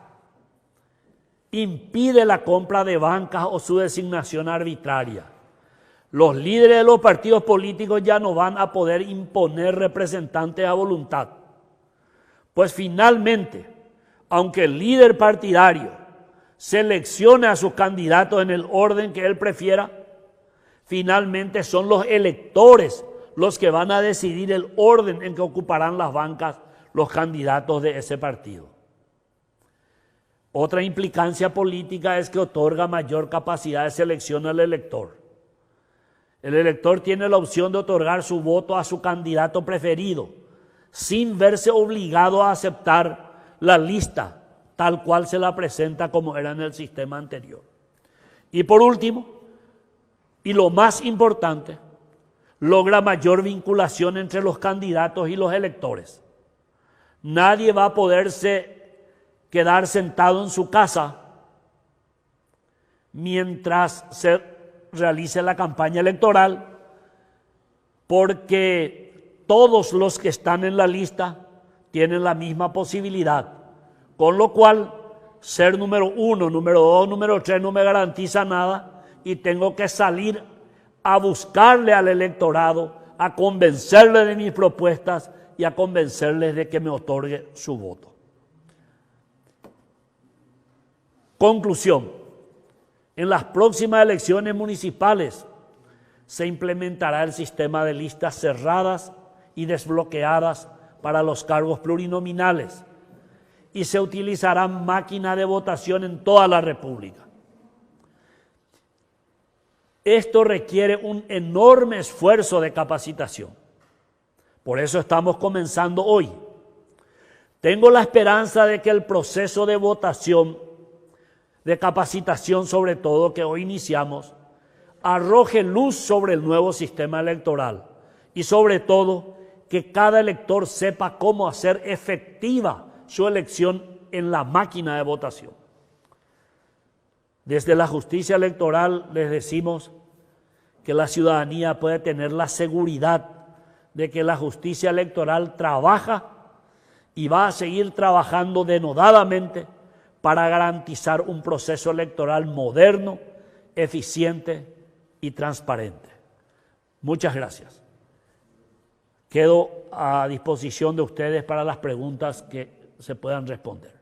Impide la compra de bancas o su designación arbitraria. Los líderes de los partidos políticos ya no van a poder imponer representantes a voluntad. Pues finalmente, aunque el líder partidario seleccione a sus candidatos en el orden que él prefiera, finalmente son los electores los que van a decidir el orden en que ocuparán las bancas los candidatos de ese partido. Otra implicancia política es que otorga mayor capacidad de selección al elector. El elector tiene la opción de otorgar su voto a su candidato preferido, sin verse obligado a aceptar la lista tal cual se la presenta como era en el sistema anterior. Y por último, y lo más importante, logra mayor vinculación entre los candidatos y los electores. Nadie va a poderse quedar sentado en su casa mientras se realice la campaña electoral, porque todos los que están en la lista tienen la misma posibilidad, con lo cual ser número 1, número 2, número 3 no me garantiza nada y tengo que salir a buscarle al electorado, a convencerle de mis propuestas y a convencerles de que me otorgue su voto. Conclusión: en las próximas elecciones municipales se implementará el sistema de listas cerradas y desbloqueadas para los cargos plurinominales y se utilizarán máquinas de votación en toda la República. Esto requiere un enorme esfuerzo de capacitación. Por eso estamos comenzando hoy. Tengo la esperanza de que el proceso de votación, de capacitación sobre todo, que hoy iniciamos, arroje luz sobre el nuevo sistema electoral y sobre todo que cada elector sepa cómo hacer efectiva su elección en la máquina de votación. Desde la justicia electoral les decimos que la ciudadanía puede tener la seguridad de que la justicia electoral trabaja y va a seguir trabajando denodadamente para garantizar un proceso electoral moderno, eficiente y transparente. Muchas gracias. Quedo a disposición de ustedes para las preguntas que se puedan responder.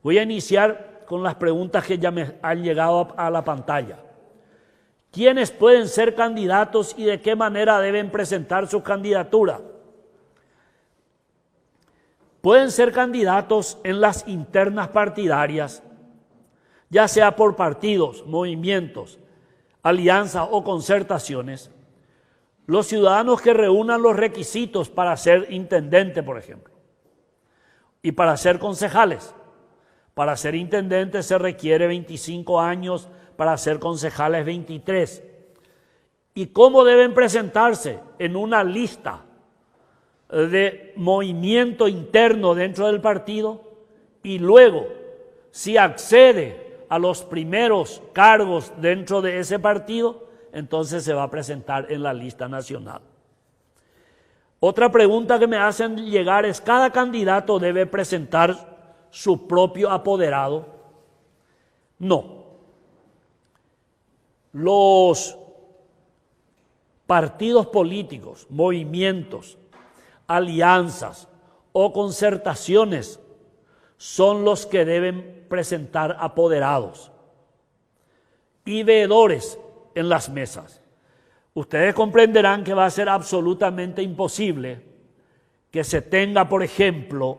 Voy a iniciar con las preguntas que ya me han llegado a la pantalla. ¿Quiénes pueden ser candidatos y de qué manera deben presentar su candidatura? Pueden ser candidatos en las internas partidarias, ya sea por partidos, movimientos, alianzas o concertaciones, los ciudadanos que reúnan los requisitos para ser intendente, por ejemplo, y para ser concejales. Para ser intendente se requiere 25 años, para ser concejales 23. ¿Y cómo deben presentarse? En una lista de movimiento interno dentro del partido y luego, si accede a los primeros cargos dentro de ese partido, entonces se va a presentar en la lista nacional. Otra pregunta que me hacen llegar es: ¿cada candidato debe presentar su propio apoderado? No. Los partidos políticos, movimientos, alianzas o concertaciones son los que deben presentar apoderados y veedores en las mesas. Ustedes comprenderán que va a ser absolutamente imposible que se tenga, por ejemplo,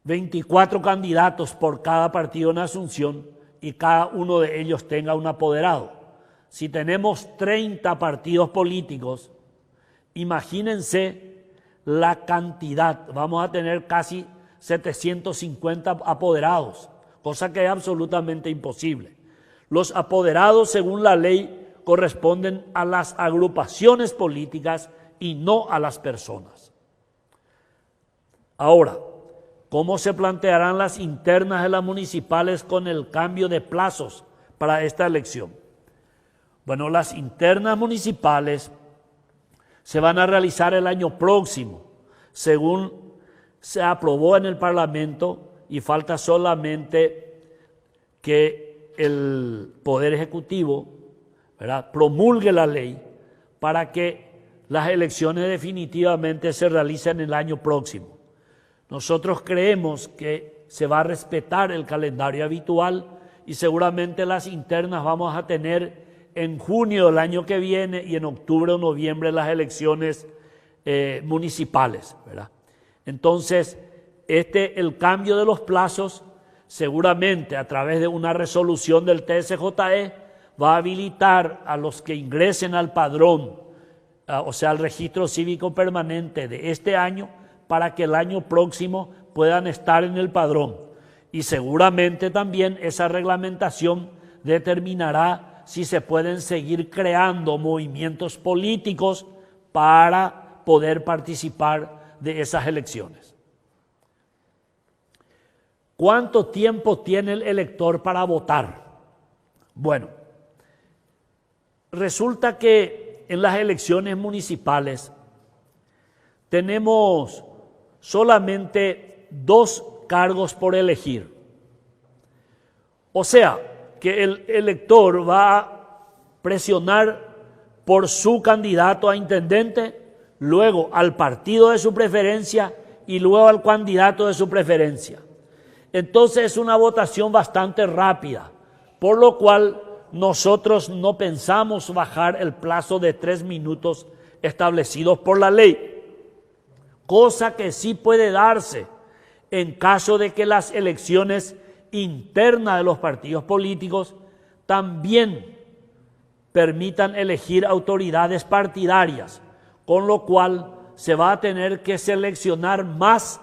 24 candidatos por cada partido en Asunción y cada uno de ellos tenga un apoderado. Si tenemos 30 partidos políticos, imagínense la cantidad, vamos a tener casi 750 apoderados, cosa que es absolutamente imposible. Los apoderados, según la ley, corresponden a las agrupaciones políticas y no a las personas. Ahora, ¿cómo se plantearán las internas de las municipales con el cambio de plazos para esta elección? Bueno, las internas municipales se van a realizar el año próximo, según se aprobó en el Parlamento, y falta solamente que el Poder Ejecutivo, ¿verdad?, promulgue la ley para que las elecciones definitivamente se realicen el año próximo. Nosotros creemos que se va a respetar el calendario habitual y seguramente las internas vamos a tener en junio del año que viene y en octubre o noviembre las elecciones municipales, ¿verdad? Entonces, el cambio de los plazos seguramente a través de una resolución del TSJE va a habilitar a los que ingresen al padrón, o sea, al registro cívico permanente de este año, para que el año próximo puedan estar en el padrón. Y seguramente también esa reglamentación determinará si se pueden seguir creando movimientos políticos para poder participar de esas elecciones. ¿Cuánto tiempo tiene el elector para votar? Bueno, resulta que en las elecciones municipales tenemos solamente 2 cargos por elegir. O sea, que el elector va a presionar por su candidato a intendente, luego al partido de su preferencia y luego al candidato de su preferencia. Entonces es una votación bastante rápida, por lo cual nosotros no pensamos bajar el plazo de 3 minutos establecidos por la ley, cosa que sí puede darse en caso de que las elecciones internas de los partidos políticos también permitan elegir autoridades partidarias, con lo cual se va a tener que seleccionar más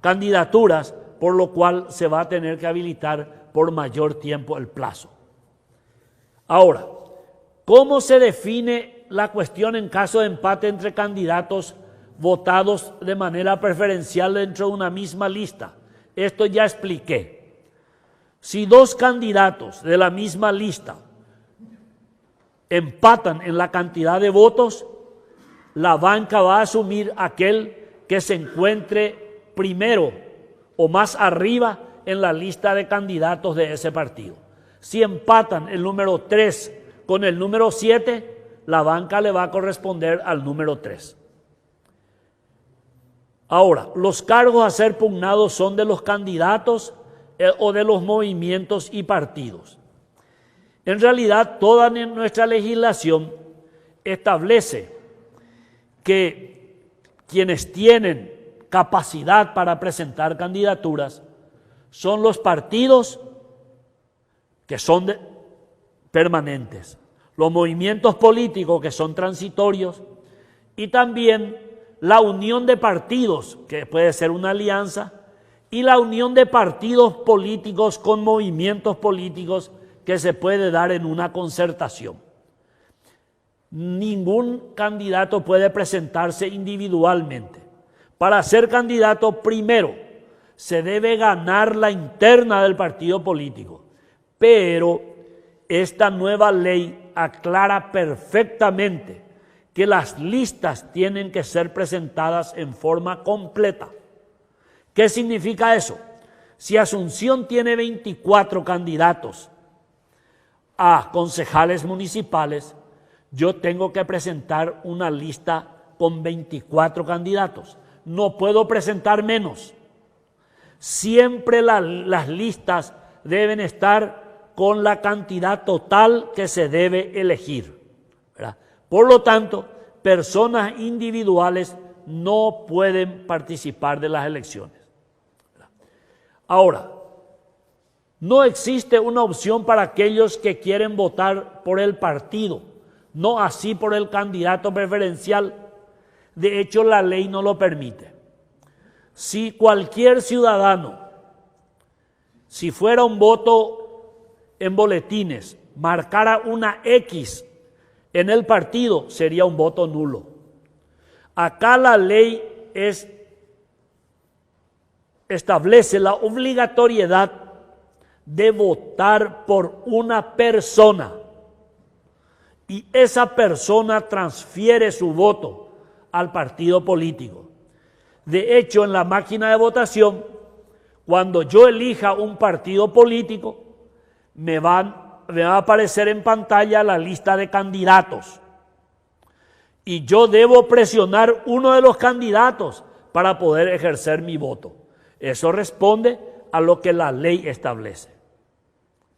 candidaturas, por lo cual se va a tener que habilitar por mayor tiempo el plazo. Ahora, ¿cómo se define la cuestión en caso de empate entre candidatos votados de manera preferencial dentro de una misma lista? Esto ya expliqué. Si dos candidatos de la misma lista empatan en la cantidad de votos, la banca va a asumir aquel que se encuentre primero o más arriba en la lista de candidatos de ese partido. Si empatan el número 3 con el número 7, la banca le va a corresponder al número 3. Ahora, los cargos a ser pugnados son de los candidatos o de los movimientos y partidos. En realidad, toda nuestra legislación establece que quienes tienen capacidad para presentar candidaturas son los partidos que son permanentes, los movimientos políticos que son transitorios y también la unión de partidos, que puede ser una alianza, y la unión de partidos políticos con movimientos políticos que se puede dar en una concertación. Ningún candidato puede presentarse individualmente. Para ser candidato, primero, se debe ganar la interna del partido político, pero esta nueva ley aclara perfectamente que las listas tienen que ser presentadas en forma completa. ¿Qué significa eso? Si Asunción tiene 24 candidatos a concejales municipales, yo tengo que presentar una lista con 24 candidatos. No puedo presentar menos. Siempre las listas deben estar con la cantidad total que se debe elegir, ¿verdad? Por lo tanto, personas individuales no pueden participar de las elecciones, ¿verdad? Ahora, no existe una opción para aquellos que quieren votar por el partido, no así por el candidato preferencial. De hecho, la ley no lo permite. Si cualquier ciudadano, si fuera un voto en boletines, marcara una X en el partido, sería un voto nulo. Acá la ley establece la obligatoriedad de votar por una persona y esa persona transfiere su voto al partido político. De hecho, en la máquina de votación, cuando yo elija un partido político, me va a aparecer en pantalla la lista de candidatos. Y yo debo presionar uno de los candidatos para poder ejercer mi voto. Eso responde a lo que la ley establece,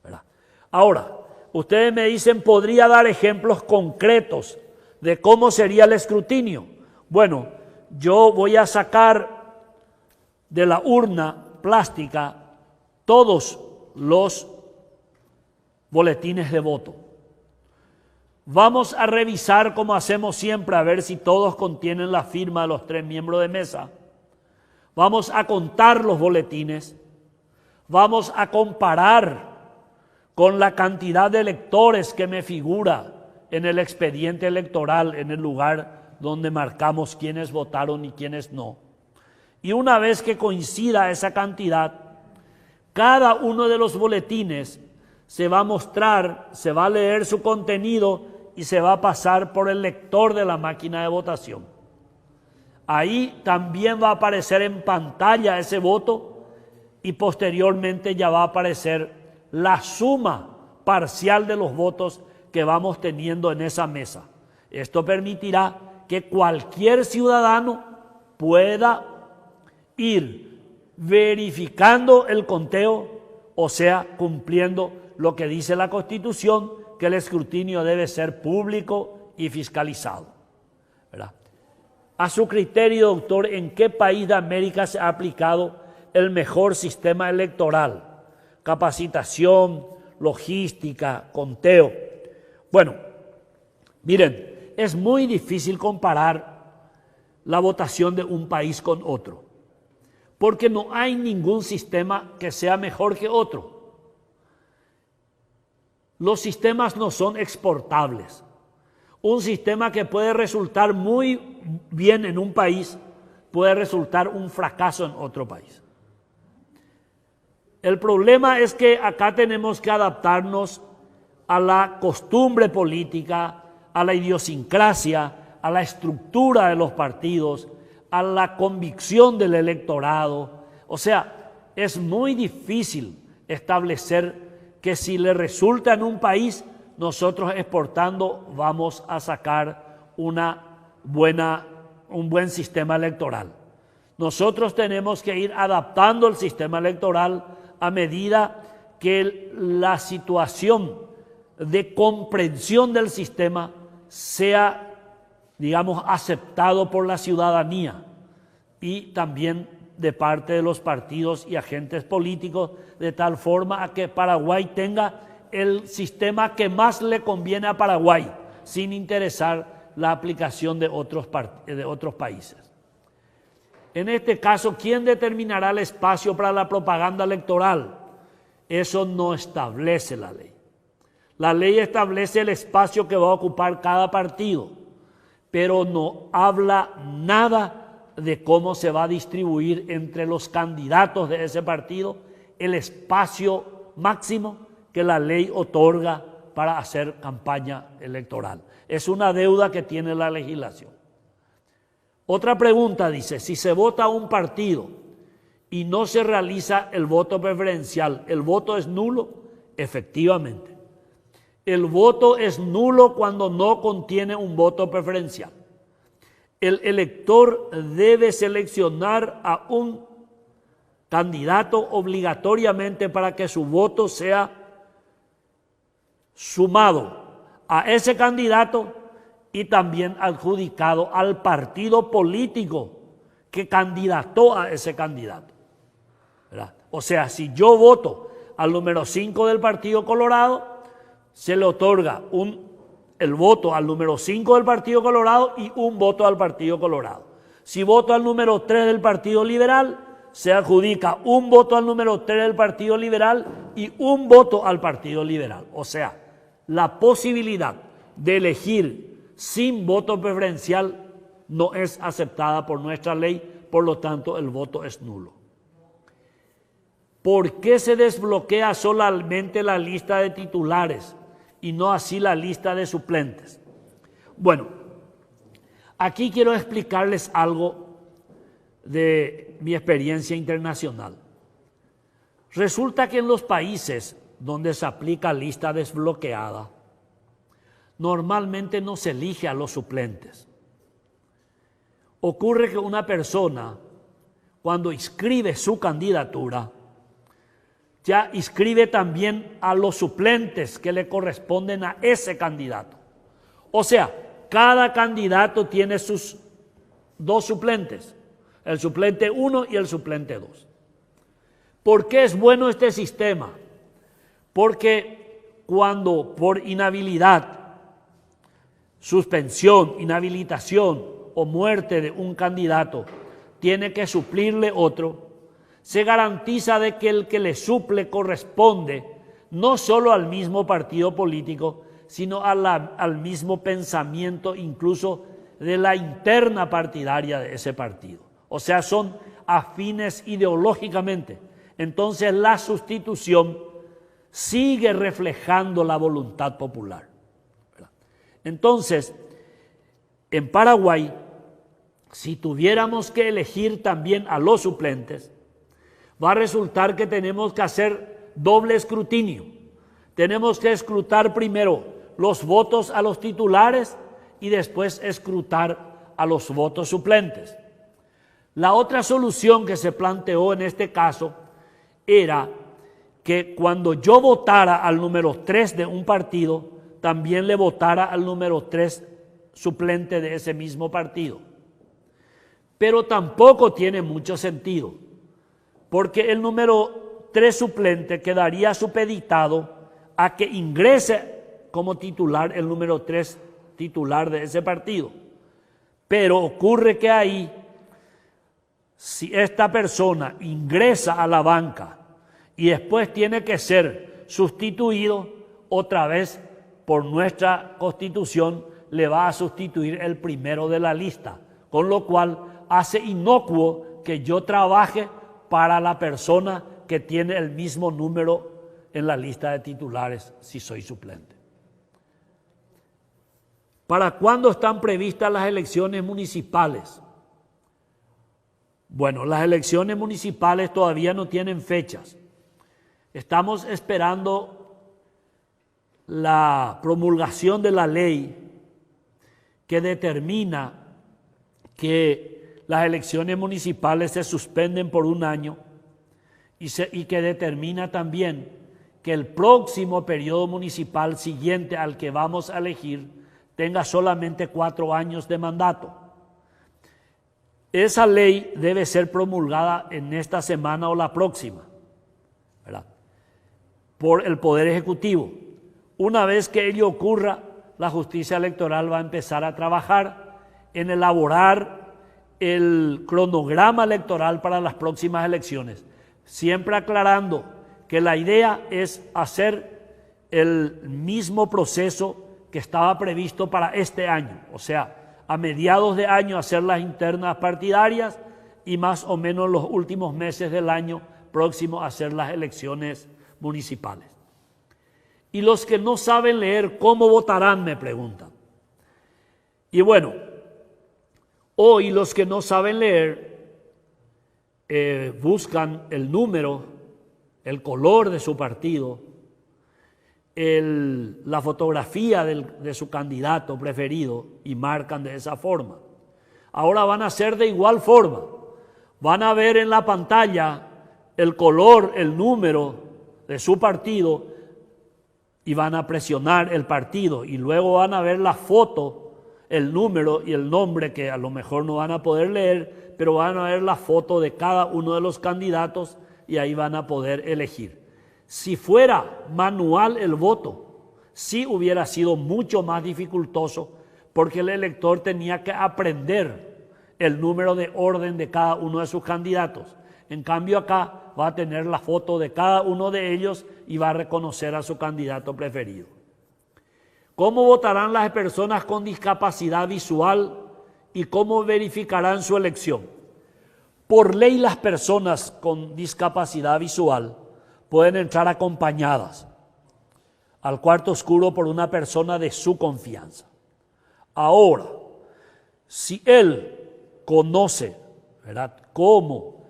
¿verdad? Ahora, ustedes me dicen, ¿podría dar ejemplos concretos de cómo sería el escrutinio? Bueno, yo voy a sacar de la urna plástica todos los boletines de voto. Vamos a revisar, como hacemos siempre, a ver si todos contienen la firma de los 3 miembros de mesa. Vamos a contar los boletines. Vamos a comparar con la cantidad de electores que me figura en el expediente electoral, en el lugar donde marcamos quiénes votaron y quiénes no. Y una vez que coincida esa cantidad, cada uno de los boletines se va a mostrar, se va a leer su contenido y se va a pasar por el lector de la máquina de votación. Ahí también va a aparecer en pantalla ese voto y posteriormente ya va a aparecer la suma parcial de los votos que vamos teniendo en esa mesa. Esto permitirá que cualquier ciudadano pueda ir verificando el conteo, o sea, cumpliendo lo que dice la Constitución, que el escrutinio debe ser público y fiscalizado. ¿verdad? A su criterio, doctor, ¿en qué país de América se ha aplicado el mejor sistema electoral? Capacitación, logística, conteo. Bueno, miren, es muy difícil comparar la votación de un país con otro, porque no hay ningún sistema que sea mejor que otro. Los sistemas no son exportables. Un sistema que puede resultar muy bien en un país puede resultar un fracaso en otro país. El problema es que acá tenemos que adaptarnos a la costumbre política, a la idiosincrasia, a la estructura de los partidos, a la convicción del electorado. O sea, es muy difícil establecer que si le resulta en un país, nosotros exportando vamos a sacar un buen sistema electoral. Nosotros tenemos que ir adaptando el sistema electoral a medida que la situación de comprensión del sistema sea, digamos, aceptado por la ciudadanía y también de parte de los partidos y agentes políticos, de tal forma a que Paraguay tenga el sistema que más le conviene a Paraguay, sin interesar la aplicación de otros países. En este caso, ¿quién determinará el espacio para la propaganda electoral? Eso no establece la ley. La ley establece el espacio que va a ocupar cada partido, pero no habla nada de cómo se va a distribuir entre los candidatos de ese partido el espacio máximo que la ley otorga para hacer campaña electoral. Es una deuda que tiene la legislación. Otra pregunta dice, si se vota a un partido y no se realiza el voto preferencial, ¿el voto es nulo? Efectivamente. El voto es nulo cuando no contiene un voto preferencial. El elector debe seleccionar a un candidato obligatoriamente para que su voto sea sumado a ese candidato y también adjudicado al partido político que candidató a ese candidato, ¿verdad? O sea, si yo voto al número 5 del Partido Colorado, se le otorga el voto al número 5 del Partido Colorado y un voto al Partido Colorado. Si voto al número 3 del Partido Liberal, se adjudica un voto al número 3 del Partido Liberal y un voto al Partido Liberal. O sea, la posibilidad de elegir sin voto preferencial no es aceptada por nuestra ley, por lo tanto el voto es nulo. ¿Por qué se desbloquea solamente la lista de titulares y no así la lista de suplentes? Bueno, aquí quiero explicarles algo de mi experiencia internacional. Resulta que en los países donde se aplica lista desbloqueada, normalmente no se elige a los suplentes. Ocurre que una persona, cuando inscribe su candidatura, ya inscribe también a los suplentes que le corresponden a ese candidato. O sea, cada candidato tiene sus dos suplentes, el suplente 1 y el suplente 2. ¿Por qué es bueno este sistema? Porque cuando por inhabilidad, suspensión, inhabilitación o muerte de un candidato tiene que suplirle otro, se garantiza de que el que le suple corresponde no solo al mismo partido político, sino al mismo pensamiento incluso de la interna partidaria de ese partido. O sea, son afines ideológicamente. Entonces la sustitución sigue reflejando la voluntad popular. Entonces, en Paraguay, si tuviéramos que elegir también a los suplentes, va a resultar que tenemos que hacer doble escrutinio. Tenemos que escrutar primero los votos a los titulares y después escrutar a los votos suplentes. La otra solución que se planteó en este caso era que cuando yo votara al número 3 de un partido, también le votara al número 3 suplente de ese mismo partido. Pero tampoco tiene mucho sentido, porque el número 3 suplente quedaría supeditado a que ingrese como titular el número 3 titular de ese partido. Pero ocurre que ahí, si esta persona ingresa a la banca y después tiene que ser sustituido, otra vez por nuestra Constitución le va a sustituir el primero de la lista, con lo cual hace inocuo que yo trabaje para la persona que tiene el mismo número en la lista de titulares si soy suplente. ¿Para cuándo están previstas las elecciones municipales? Bueno, las elecciones municipales todavía no tienen fechas. Estamos esperando la promulgación de la ley que determina que las elecciones municipales se suspenden por un año y que determina también que el próximo periodo municipal siguiente al que vamos a elegir tenga solamente 4 años de mandato. Esa ley debe ser promulgada en esta semana o la próxima, ¿verdad?, por el Poder Ejecutivo. Una vez que ello ocurra, la justicia electoral va a empezar a trabajar en elaborar el cronograma electoral para las próximas elecciones, siempre aclarando que la idea es hacer el mismo proceso que estaba previsto para este año, o sea, a mediados de año hacer las internas partidarias y más o menos los últimos meses del año próximo hacer las elecciones municipales. Y los que no saben leer, ¿cómo votarán?, me preguntan. Y bueno, hoy los que no saben leer buscan el número, el color de su partido, la fotografía de su candidato preferido y marcan de esa forma. Ahora van a hacer de igual forma. Van a ver en la pantalla el color, el número de su partido y van a presionar el partido y luego van a ver la foto, el número y el nombre que a lo mejor no van a poder leer, pero van a ver la foto de cada uno de los candidatos y ahí van a poder elegir. Si fuera manual el voto, sí hubiera sido mucho más dificultoso porque el elector tenía que aprender el número de orden de cada uno de sus candidatos. En cambio acá va a tener la foto de cada uno de ellos y va a reconocer a su candidato preferido. ¿Cómo votarán las personas con discapacidad visual y cómo verificarán su elección? Por ley las personas con discapacidad visual pueden entrar acompañadas al cuarto oscuro por una persona de su confianza. Ahora, si él conoce, ¿verdad?, cómo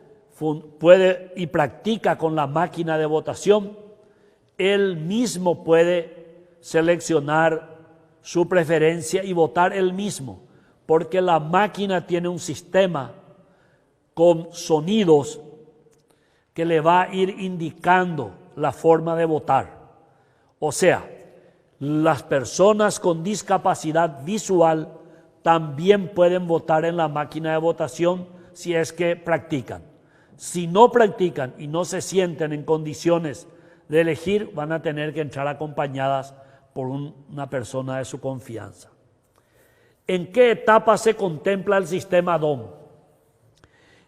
puede y practica con la máquina de votación, él mismo puede seleccionar su preferencia y votar él mismo, porque la máquina tiene un sistema con sonidos que le va a ir indicando la forma de votar. O sea, las personas con discapacidad visual también pueden votar en la máquina de votación si es que practican. Si no practican y no se sienten en condiciones de elegir, van a tener que entrar acompañadas por una persona de su confianza. ¿En qué etapa se contempla el sistema DOM?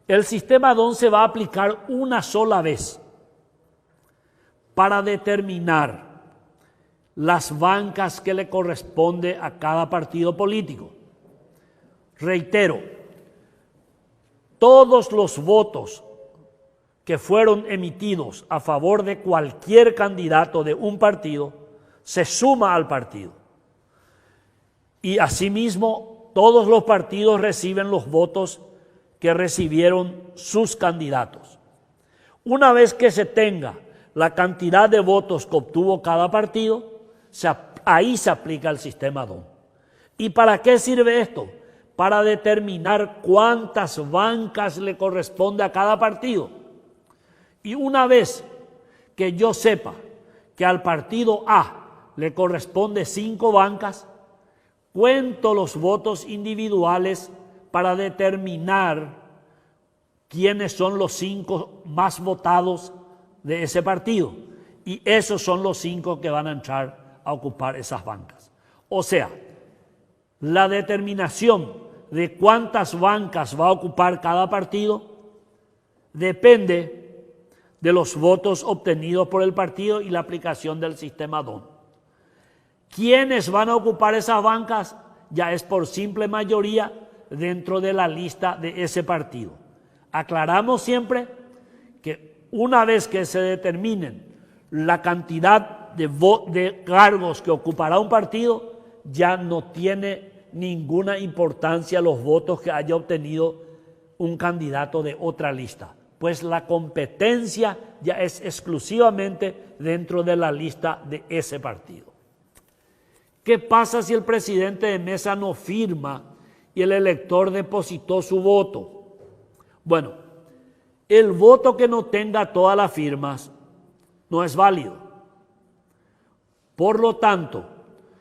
El sistema DOM se va a aplicar una sola vez para determinar las bancas que le corresponde a cada partido político. Reitero, todos los votos que fueron emitidos a favor de cualquier candidato de un partido se suma al partido. Y asimismo, todos los partidos reciben los votos que recibieron sus candidatos. Una vez que se tenga la cantidad de votos que obtuvo cada partido, ahí se aplica el sistema DOM. ¿Y para qué sirve esto? Para determinar cuántas bancas le corresponde a cada partido. Y una vez que yo sepa que al partido A le corresponde 5 bancas, cuento los votos individuales para determinar quiénes son los 5 más votados de ese partido. Y esos son los 5 que van a entrar a ocupar esas bancas. O sea, la determinación de cuántas bancas va a ocupar cada partido depende de los votos obtenidos por el partido y la aplicación del sistema DON. ¿Quiénes van a ocupar esas bancas? Ya es por simple mayoría dentro de la lista de ese partido. Aclaramos siempre que una vez que se determinen la cantidad de cargos que ocupará un partido, ya no tiene ninguna importancia los votos que haya obtenido un candidato de otra lista, pues la competencia ya es exclusivamente dentro de la lista de ese partido. ¿Qué pasa si el presidente de mesa no firma y el elector depositó su voto? Bueno, el voto que no tenga todas las firmas no es válido. Por lo tanto,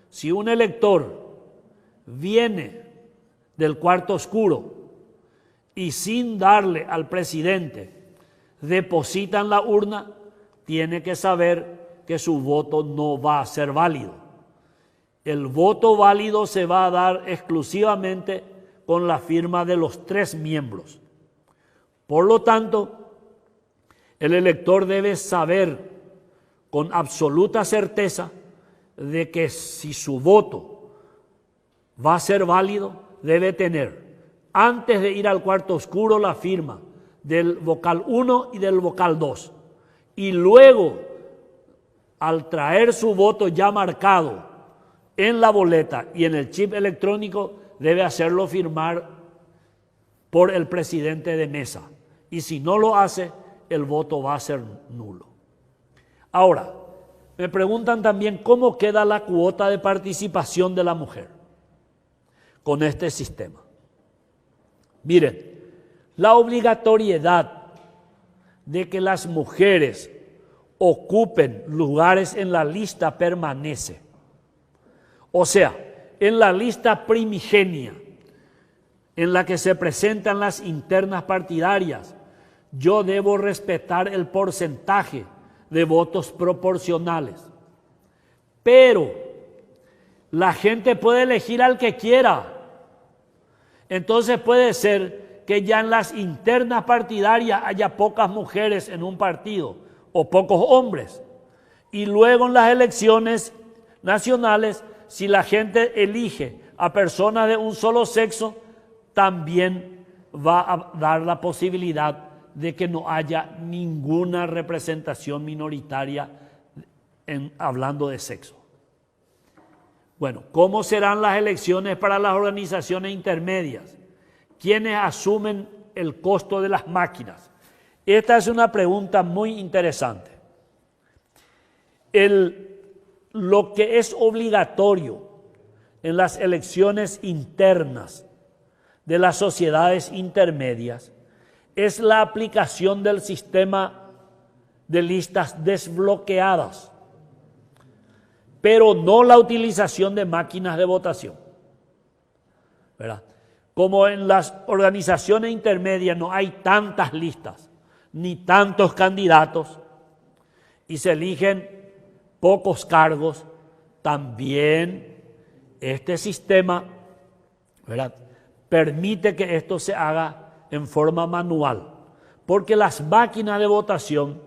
si un elector viene del cuarto oscuro y sin darle al presidente deposita en la urna, tiene que saber que su voto no va a ser válido. El voto válido se va a dar exclusivamente con la firma de los 3 miembros. Por lo tanto, el elector debe saber con absoluta certeza de que si su voto va a ser válido, debe tener, antes de ir al cuarto oscuro, la firma del vocal 1 y del vocal 2. Y luego, al traer su voto ya marcado en la boleta y en el chip electrónico, debe hacerlo firmar por el presidente de mesa. Y si no lo hace, el voto va a ser nulo. Ahora, me preguntan también cómo queda la cuota de participación de la mujer con este sistema. Miren, la obligatoriedad de que las mujeres ocupen lugares en la lista permanece. O sea, en la lista primigenia, en la que se presentan las internas partidarias, yo debo respetar el porcentaje de votos proporcionales. Pero la gente puede elegir al que quiera. Entonces puede ser que ya en las internas partidarias haya pocas mujeres en un partido o pocos hombres. Y luego en las elecciones nacionales, si la gente elige a personas de un solo sexo, también va a dar la posibilidad de que no haya ninguna representación minoritaria hablando de sexo. Bueno, ¿cómo serán las elecciones para las organizaciones intermedias? ¿Quiénes asumen el costo de las máquinas? Esta es una pregunta muy interesante. Lo que es obligatorio en las elecciones internas de las sociedades intermedias es la aplicación del sistema de listas desbloqueadas, pero no la utilización de máquinas de votación, ¿verdad? Como en las organizaciones intermedias no hay tantas listas ni tantos candidatos y se eligen pocos cargos, también este sistema, ¿verdad?, permite que esto se haga en forma manual, porque las máquinas de votación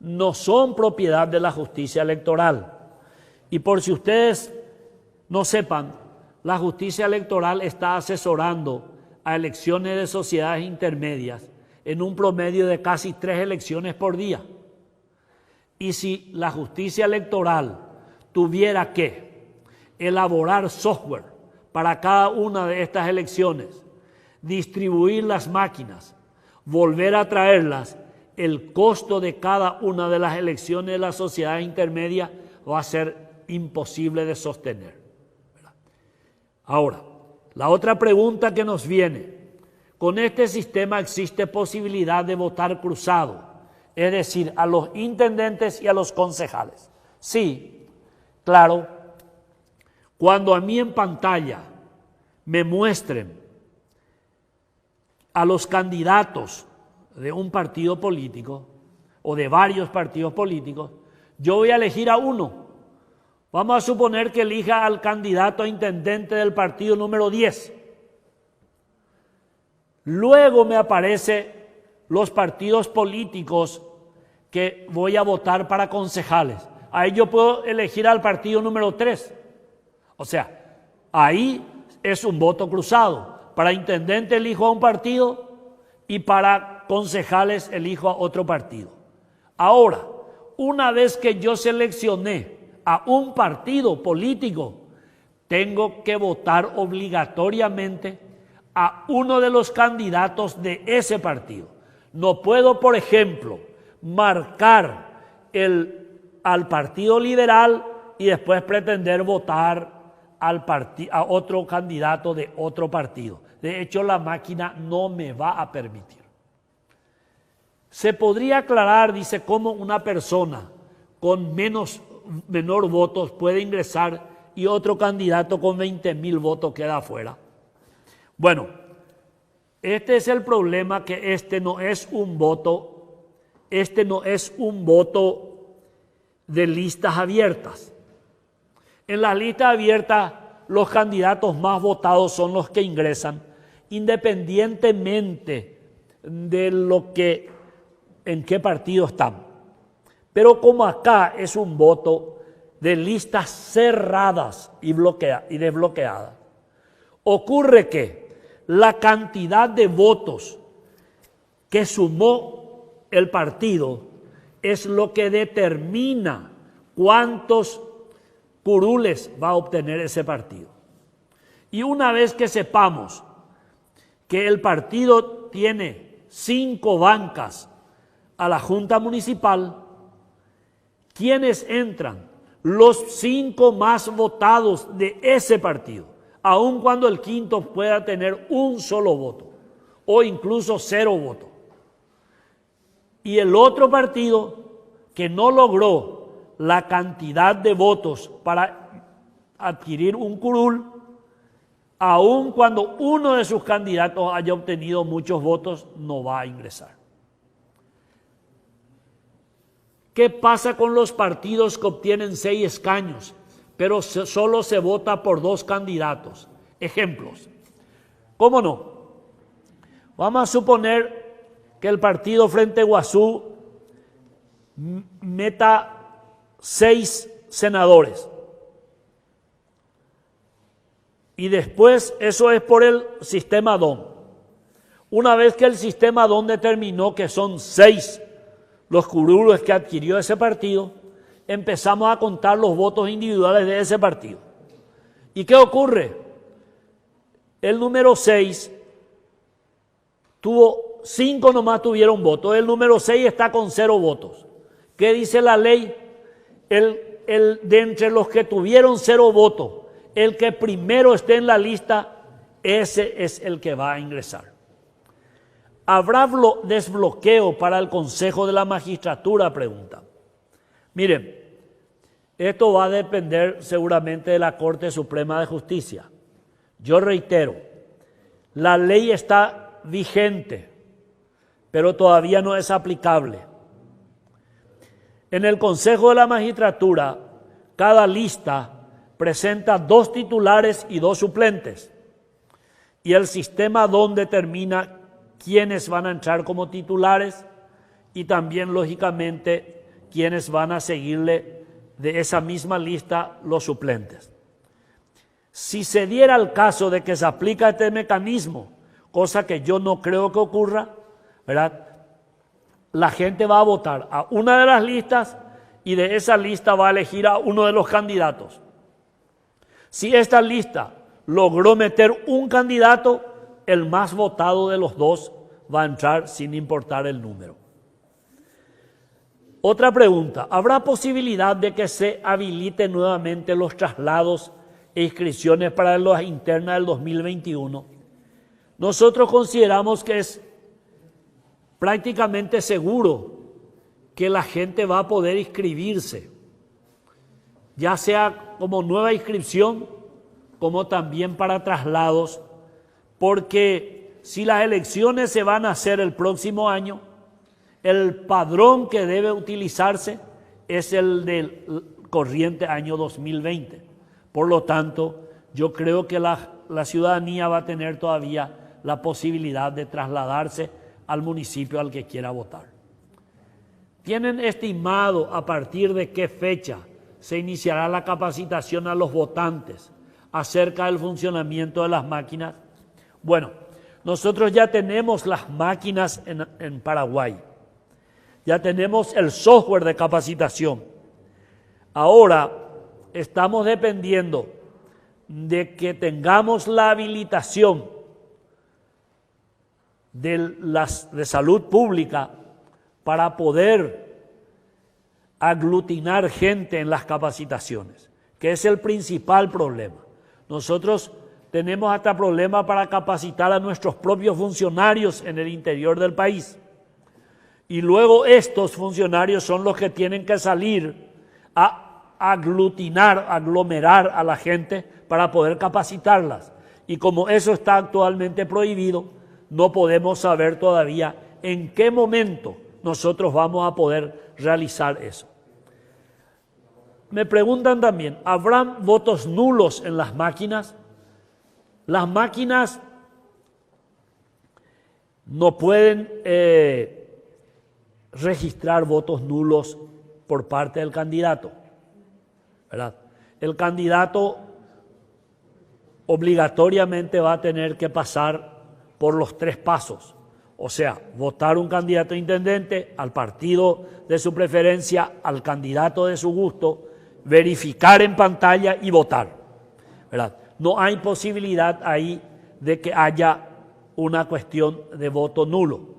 no son propiedad de la justicia electoral. Y por si ustedes no sepan, la justicia electoral está asesorando a elecciones de sociedades intermedias en un promedio de casi 3 elecciones por día. Y si la justicia electoral tuviera que elaborar software para cada una de estas elecciones, distribuir las máquinas, volver a traerlas, el costo de cada una de las elecciones de la sociedad intermedia va a ser imposible de sostener. Ahora, la otra pregunta que nos viene, ¿con este sistema existe posibilidad de votar cruzado? Es decir, a los intendentes y a los concejales. Sí, claro, Cuando a mí en pantalla me muestren a los candidatos de un partido político o de varios partidos políticos, yo voy a elegir a uno. Vamos a suponer que elija al candidato a intendente del partido número 10. Luego me aparecen los partidos políticos que voy a votar para concejales. Ahí yo puedo elegir al partido número 3. O sea, ahí es un voto cruzado. Para intendente elijo a un partido y para concejales elijo a otro partido. Ahora, una vez que yo seleccioné a un partido político, tengo que votar obligatoriamente a uno de los candidatos de ese partido. No puedo, por ejemplo, marcar al Partido Liberal y después pretender votar a otro candidato de otro partido. De hecho, la máquina no me va a permitir. Se podría aclarar, dice, cómo una persona con menor votos puede ingresar y otro candidato con 20.000 votos queda afuera. Bueno, este es el problema, que este no es un voto de listas abiertas. En las listas abiertas, los candidatos más votados son los que ingresan, independientemente de en qué partido están. Pero como acá es un voto de listas cerradas y desbloqueadas, ocurre que la cantidad de votos que sumó el partido es lo que determina cuántos curules va a obtener ese partido. Y una vez que sepamos que el partido tiene 5 bancas a la Junta Municipal, ¿quiénes entran? Los 5 más votados de ese partido, aun cuando el quinto pueda tener un solo voto o incluso 0 votos. Y el otro partido que no logró la cantidad de votos para adquirir un curul, aun cuando uno de sus candidatos haya obtenido muchos votos, no va a ingresar. ¿Qué pasa con los partidos que obtienen 6 escaños, pero solo se vota por 2 candidatos? Ejemplos. ¿Cómo no? Vamos a suponer que el partido Frente Guazú meta 6 senadores. Y después eso es por el sistema DON. Una vez que el sistema DON determinó que son 6 los curules que adquirió ese partido, empezamos a contar los votos individuales de ese partido. ¿Y qué ocurre? El número 6 tuvo 5 nomás tuvieron votos, el número 6 está con 0 votos. ¿Qué dice la ley? De entre los que tuvieron 0 votos, el que primero esté en la lista, ese es el que va a ingresar. ¿Habrá desbloqueo para el Consejo de la Magistratura? Pregunta. Miren, esto va a depender seguramente de la Corte Suprema de Justicia. Yo reitero, la ley está vigente, pero todavía no es aplicable. En el Consejo de la Magistratura, cada lista presenta 2 titulares y 2 suplentes. Y el sistema DON determina quiénes van a entrar como titulares y también, lógicamente, quiénes van a seguirle de esa misma lista los suplentes. Si se diera el caso de que se aplica este mecanismo, cosa que yo no creo que ocurra, ¿verdad?, la gente va a votar a una de las listas y de esa lista va a elegir a uno de los candidatos. Si esta lista logró meter un candidato, el más votado de los 2 va a entrar sin importar el número. Otra pregunta, ¿habrá posibilidad de que se habiliten nuevamente los traslados e inscripciones para las internas del 2021? Nosotros consideramos que es prácticamente seguro que la gente va a poder inscribirse, ya sea como nueva inscripción como también para traslados, porque si las elecciones se van a hacer el próximo año, el padrón que debe utilizarse es el del corriente año 2020. Por lo tanto, yo creo que la ciudadanía va a tener todavía la posibilidad de trasladarse al municipio al que quiera votar. ¿Tienen estimado a partir de qué fecha se iniciará la capacitación a los votantes acerca del funcionamiento de las máquinas? Bueno, nosotros ya tenemos las máquinas en Paraguay. Ya tenemos el software de capacitación. Ahora estamos dependiendo de que tengamos la habilitación de salud pública para poder aglutinar gente en las capacitaciones, que es el principal problema. Nosotros tenemos hasta problemas para capacitar a nuestros propios funcionarios en el interior del país. Y luego estos funcionarios son los que tienen que salir a aglomerar a la gente para poder capacitarlas. Y como eso está actualmente prohibido, no podemos saber todavía en qué momento nosotros vamos a poder realizar eso. Me preguntan también, ¿habrán votos nulos en las máquinas? Las máquinas no pueden registrar votos nulos por parte del candidato, ¿verdad? El candidato obligatoriamente va a tener que pasar por los 3 pasos, o sea, votar un candidato a intendente, al partido de su preferencia, al candidato de su gusto, verificar en pantalla y votar, ¿verdad? No hay posibilidad ahí de que haya una cuestión de voto nulo.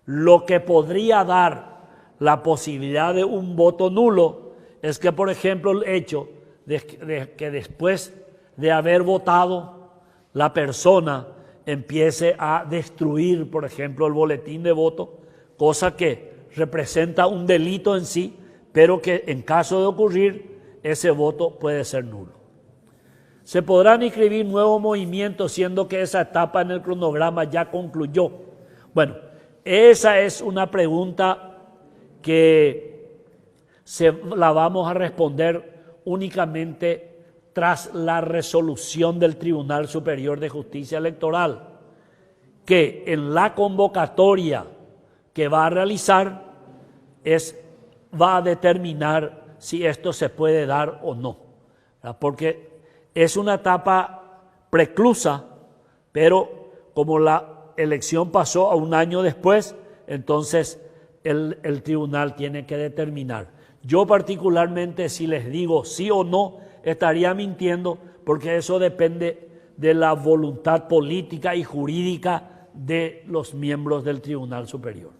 Lo que podría dar la posibilidad de un voto nulo es que, por ejemplo, el hecho de que después de haber votado, la persona empiece a destruir, por ejemplo, el boletín de voto, cosa que representa un delito en sí, pero que en caso de ocurrir, ese voto puede ser nulo. ¿Se podrán inscribir nuevos movimientos siendo que esa etapa en el cronograma ya concluyó? Bueno, esa es una pregunta que la vamos a responder únicamente tras la resolución del Tribunal Superior de Justicia Electoral, que en la convocatoria que va a realizar va a determinar si esto se puede dar o no, ¿verdad? Porque es una etapa preclusa, pero como la elección pasó a un año después, entonces el tribunal tiene que determinar. Yo particularmente, si les digo sí o no, estaría mintiendo, porque eso depende de la voluntad política y jurídica de los miembros del Tribunal Superior.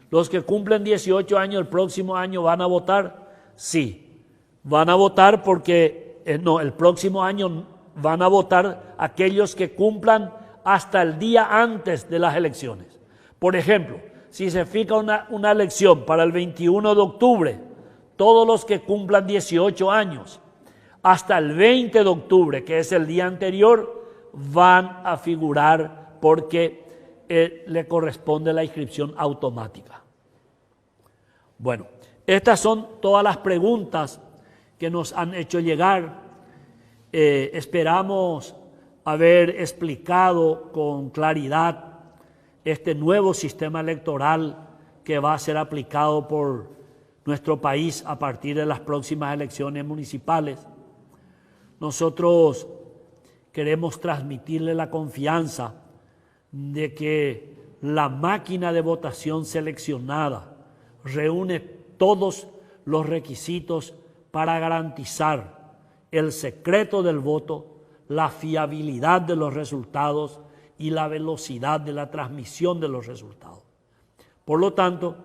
Los que cumplen 18 años el próximo año van a votar, sí, van a votar porque, el próximo año van a votar aquellos que cumplan hasta el día antes de las elecciones. Por ejemplo, si se fija una elección para el 21 de octubre, todos los que cumplan 18 años, hasta el 20 de octubre, que es el día anterior, van a figurar porque le corresponde la inscripción automática. Bueno, estas son todas las preguntas que nos han hecho llegar. Esperamos haber explicado con claridad este nuevo sistema electoral que va a ser aplicado por nuestro país a partir de las próximas elecciones municipales. Nosotros queremos transmitirle la confianza de que la máquina de votación seleccionada reúne todos los requisitos para garantizar el secreto del voto, la fiabilidad de los resultados y la velocidad de la transmisión de los resultados. Por lo tanto,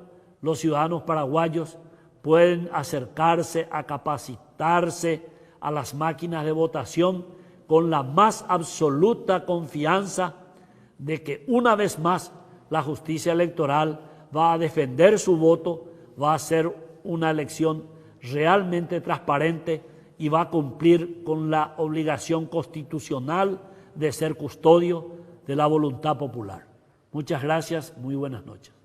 los ciudadanos paraguayos pueden acercarse a capacitarse a las máquinas de votación con la más absoluta confianza de que una vez más la justicia electoral va a defender su voto, va a ser una elección realmente transparente y va a cumplir con la obligación constitucional de ser custodio de la voluntad popular. Muchas gracias, muy buenas noches.